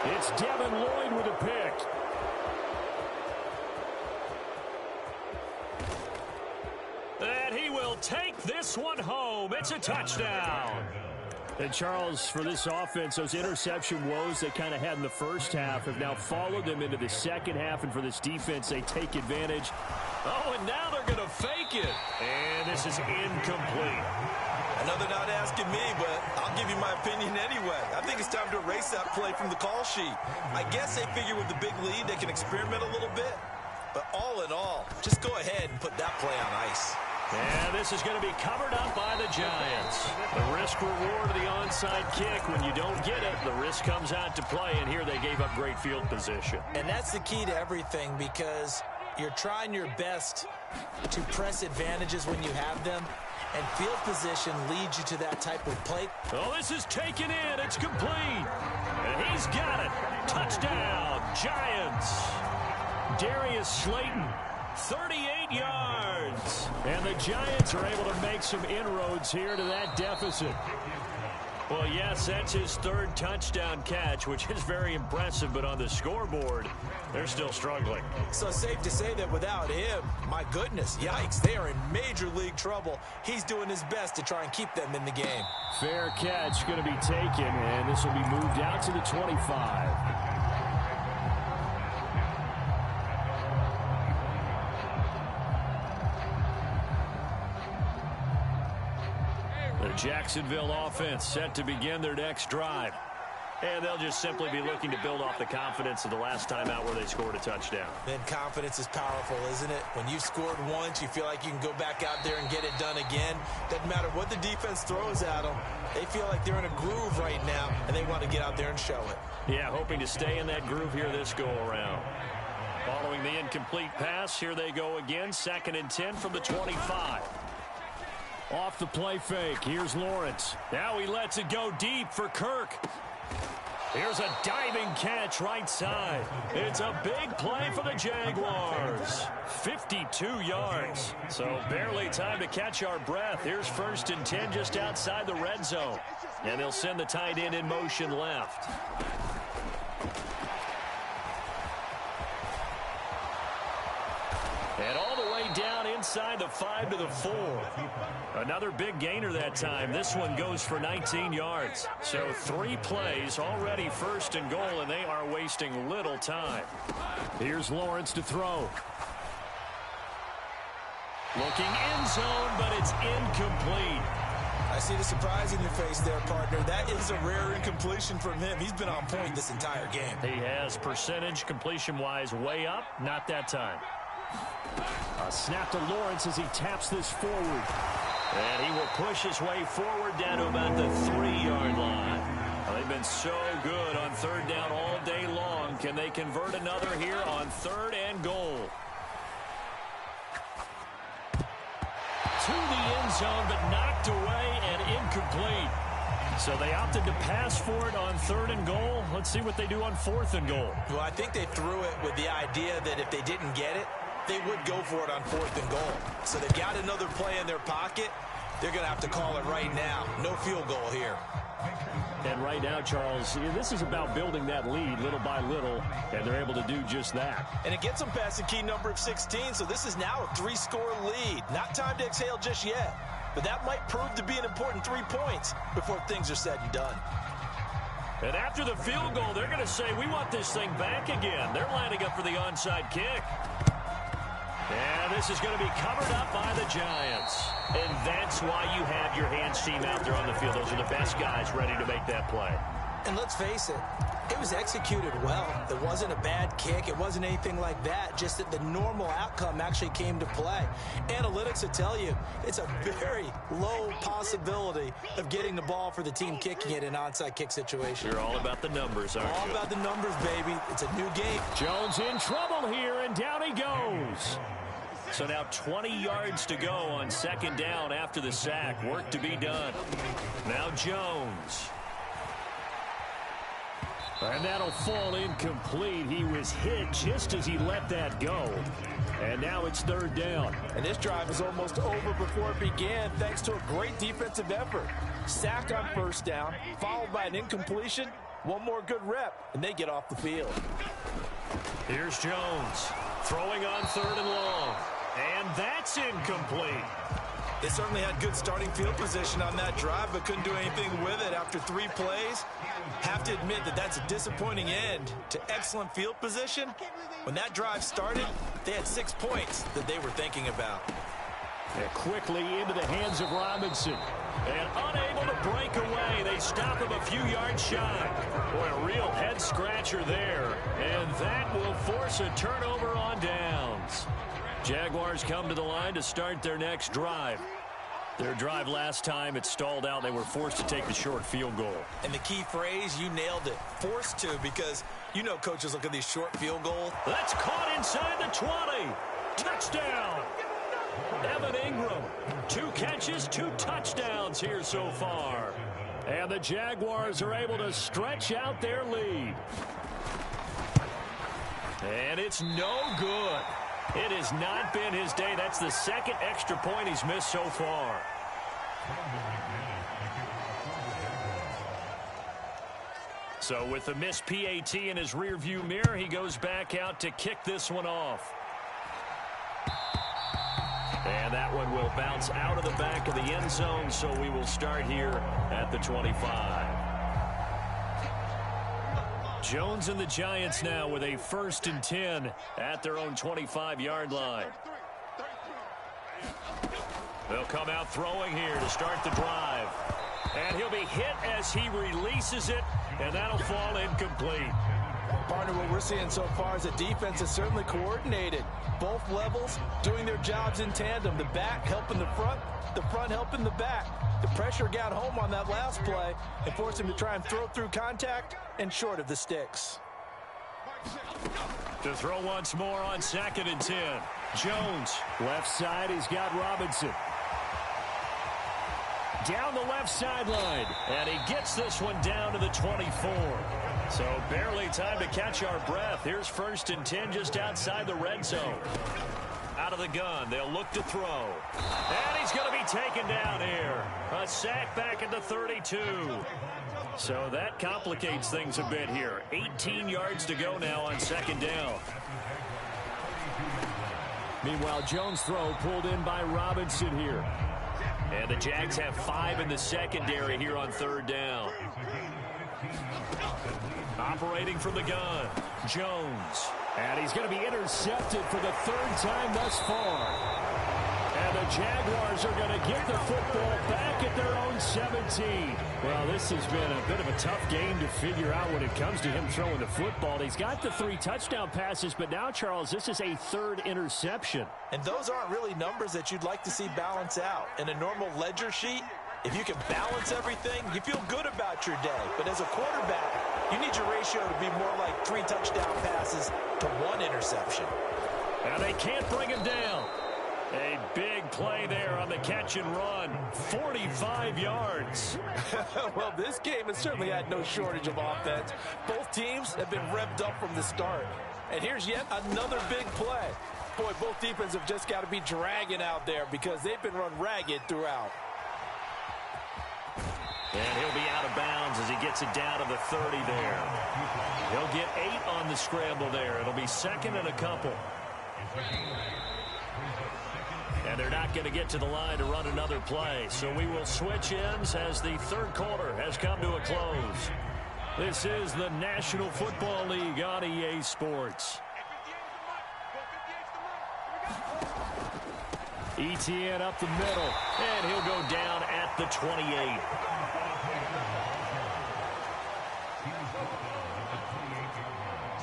It's Devin Lloyd with a pick. And he will take this one home. It's a touchdown. And Charles, for this offense, those interception woes they kind of had in the first half have now followed them into the second half. And for this defense, they take advantage. Oh, and now they're going to fake it. And this is incomplete. I know they're not asking me, but I'll give you my opinion anyway. I think it's time to erase that play from the call sheet. I guess they figure with the big lead they can experiment a little bit. But all in all, just go ahead and put that play on ice. And this is going to be covered up by the Giants. The risk-reward of the onside kick. When you don't get it, the risk comes out to play, and here they gave up great field position. And that's the key to everything, because you're trying your best to press advantages when you have them, and field position leads you to that type of play. Oh, this is taken in. It's complete. And he's got it. Touchdown, Giants. Darius Slayton, 38 yards. And the Giants are able to make some inroads here to that deficit. Well, yes, that's his third touchdown catch, which is very impressive, but on the scoreboard, they're still struggling. So safe to say that without him, my goodness, yikes, they are in major league trouble. He's doing his best to try and keep them in the game. Fair catch going to be taken, and this will be moved out to the 25. The Jacksonville offense set to begin their next drive. And they'll just simply be looking to build off the confidence of the last time out where they scored a touchdown. Then confidence is powerful, isn't it? When you've scored once, you feel like you can go back out there and get it done again. Doesn't matter what the defense throws at them. They feel like they're in a groove right now, and they want to get out there and show it. Yeah, hoping to stay in that groove here this go-around. Following the incomplete pass, here they go again. 2nd and 10 from the 25. Off the play fake. Here's Lawrence. Now he lets it go deep for Kirk. Here's a diving catch right side. It's a big play for the Jaguars. 52 yards. So barely time to catch our breath. Here's 1st and 10 just outside the red zone. And they'll send the tight end in motion left. And all the way down inside the 5 to the 4. Another big gainer that time. This one goes for 19 yards. So 3 plays, already 1st and goal, and they are wasting little time. Here's Lawrence to throw. Looking end zone, but it's incomplete. I see the surprise in your face there, partner. That is a rare incompletion from him. He's been on point this entire game. He has percentage completion-wise way up. Not that time. A snap to Lawrence as he taps this forward. And he will push his way forward down to about the 3-yard line. Well, they've been so good on 3rd down all day long. Can they convert another here on 3rd and goal? To the end zone, but knocked away and incomplete. So they opted to pass for it on 3rd and goal. Let's see what they do on 4th and goal. Well, I think they threw it with the idea that if they didn't get it, they would go for it on 4th and goal. So they've got another play in their pocket. They're going to have to call it right now. No field goal here. And right now, Charles, this is about building that lead little by little, and they're able to do just that. And it gets them past the key number of 16, so this is now a 3-score lead. Not time to exhale just yet, but that might prove to be an important 3 points before things are said and done. And after the field goal, they're going to say, we want this thing back again. They're lining up for the onside kick. And this is going to be covered up by the Giants. And that's why you have your hands team out there on the field. Those are the best guys ready to make that play. And let's face it, it was executed well. It wasn't a bad kick. It wasn't anything like that. Just that the normal outcome actually came to play. Analytics will tell you it's a very low possibility of getting the ball for the team kicking it in an onside kick situation. You're all about the numbers, aren't you? All about the numbers, baby. It's a new game. Jones in trouble here, and down he goes. So now 20 yards to go on 2nd down after the sack. Work to be done. Now Jones. And that'll fall incomplete. He was hit just as he let that go. And now it's 3rd down. And this drive is almost over before it began thanks to a great defensive effort. Sack on 1st down, followed by an incompletion. One more good rep, and they get off the field. Here's Jones throwing on 3rd and long. And that's incomplete. They certainly had good starting field position on that drive, but couldn't do anything with it after 3 plays. Have to admit that that's a disappointing end to excellent field position. When that drive started, they had 6 points that they were thinking about. And quickly into the hands of Robinson. And unable to break away. They stop him a few yards shy. Boy, a real head-scratcher there. And that will force a turnover on downs. Jaguars come to the line to start their next drive. Their drive last time, it stalled out. They were forced to take the short field goal. And the key phrase, you nailed it, forced to, because you know coaches look at these short field goals. That's caught inside the 20. Touchdown. Evan Ingram, 2 catches, 2 touchdowns here so far. And the Jaguars are able to stretch out their lead. And it's no good. It has not been his day. That's the second extra point he's missed so far. So with the missed PAT in his rearview mirror, he goes back out to kick this one off. And that one will bounce out of the back of the end zone, so we will start here at the 25. Jones and the Giants now with a 1st and 10 at their own 25-yard line. They'll come out throwing here to start the drive. And he'll be hit as he releases it, and that'll fall incomplete. Partner, what we're seeing so far is the defense is certainly coordinated. Both levels doing their jobs in tandem. The back helping the front helping the back. The pressure got home on that last play and forced him to try and throw through contact and short of the sticks. To throw once more on 2nd and 10. Jones, left side, he's got Robinson. Down the left sideline, and he gets this one down to the 24. So barely time to catch our breath. Here's 1st and 10 just outside the red zone. Out of the gun, they'll look to throw. And he's going to be taken down here. A sack back at the 32. So that complicates things a bit here. 18 yards to go now on 2nd down. Meanwhile, Jones' throw pulled in by Robinson here. And the Jags have 5 in the secondary here on 3rd down. Operating from the gun, Jones. And he's going to be intercepted for the 3rd time thus far. And the Jaguars are going to get the football back at their own 17. Well, this has been a bit of a tough game to figure out when it comes to him throwing the football. He's got the 3 touchdown passes, but now, Charles, this is a 3rd interception. And those aren't really numbers that you'd like to see balance out. In a normal ledger sheet, if you can balance everything, you feel good about your day. But as a quarterback, you need your ratio to be more like 3 touchdown passes to 1 interception. And they can't bring him down. A big play there on the catch and run. 45 yards. Well, this game has certainly had no shortage of offense. Both teams have been revved up from the start. And here's yet another big play. Boy, both defenses have just got to be dragging out there because they've been run ragged throughout. And he'll be out of bounds as he gets it down to the 30 there. He'll get 8 on the scramble there. It'll be 2nd and a couple. And they're not going to get to the line to run another play. So we will switch ends as the 3rd quarter has come to a close. This is the National Football League on EA Sports. ETN up the middle, and he'll go down at the 28.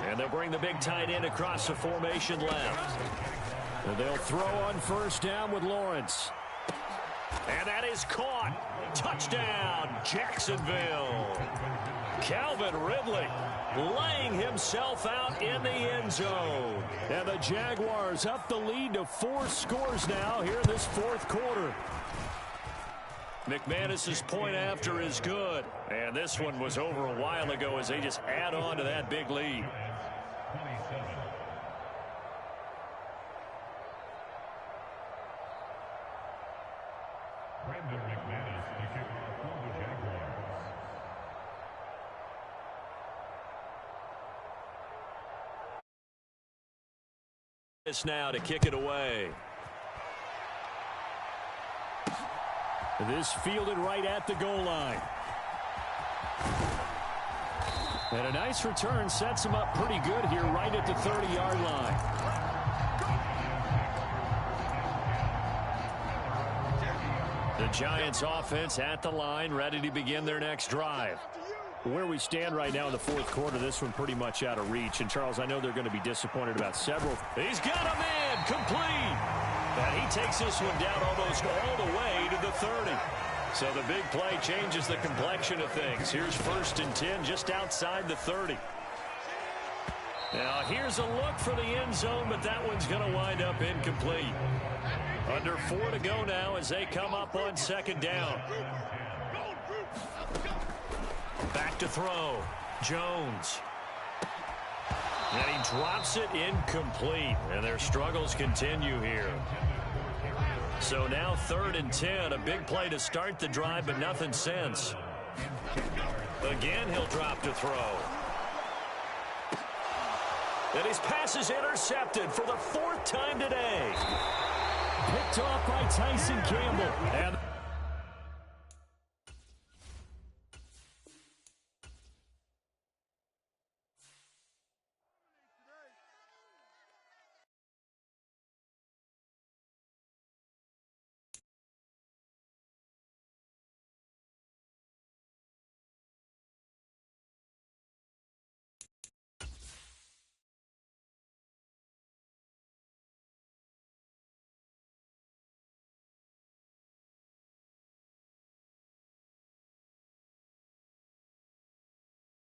And they'll bring the big tight end across the formation left. And they'll throw on 1st down with Lawrence. And that is caught. Touchdown, Jacksonville. Calvin Ridley laying himself out in the end zone. And the Jaguars up the lead to 4 scores now here in this 4th quarter. McManus's point after is good. And this one was over a while ago as they just add on to that big lead. This now to kick it away. This fielded right at the goal line. And a nice return sets him up pretty good here right at the 30-yard line. The Giants offense at the line, ready to begin their next drive. Where we stand right now in the fourth quarter, this one pretty much out of reach. And, Charles, I know they're going to be disappointed about several. He's got a man, complete. And he takes this one down almost all the way to the 30. So the big play changes the complexion of things. Here's 1st and 10 just outside the 30. Now here's a look for the end zone, but that one's going to wind up incomplete. Under 4 to go now as they come up on 2nd down. Back to throw. Jones. And he drops it incomplete. And their struggles continue here. So now 3rd and 10. A big play to start the drive, but nothing since. Again, he'll drop to throw. And his pass is intercepted for the 4th time today. Picked off by Tyson Campbell. And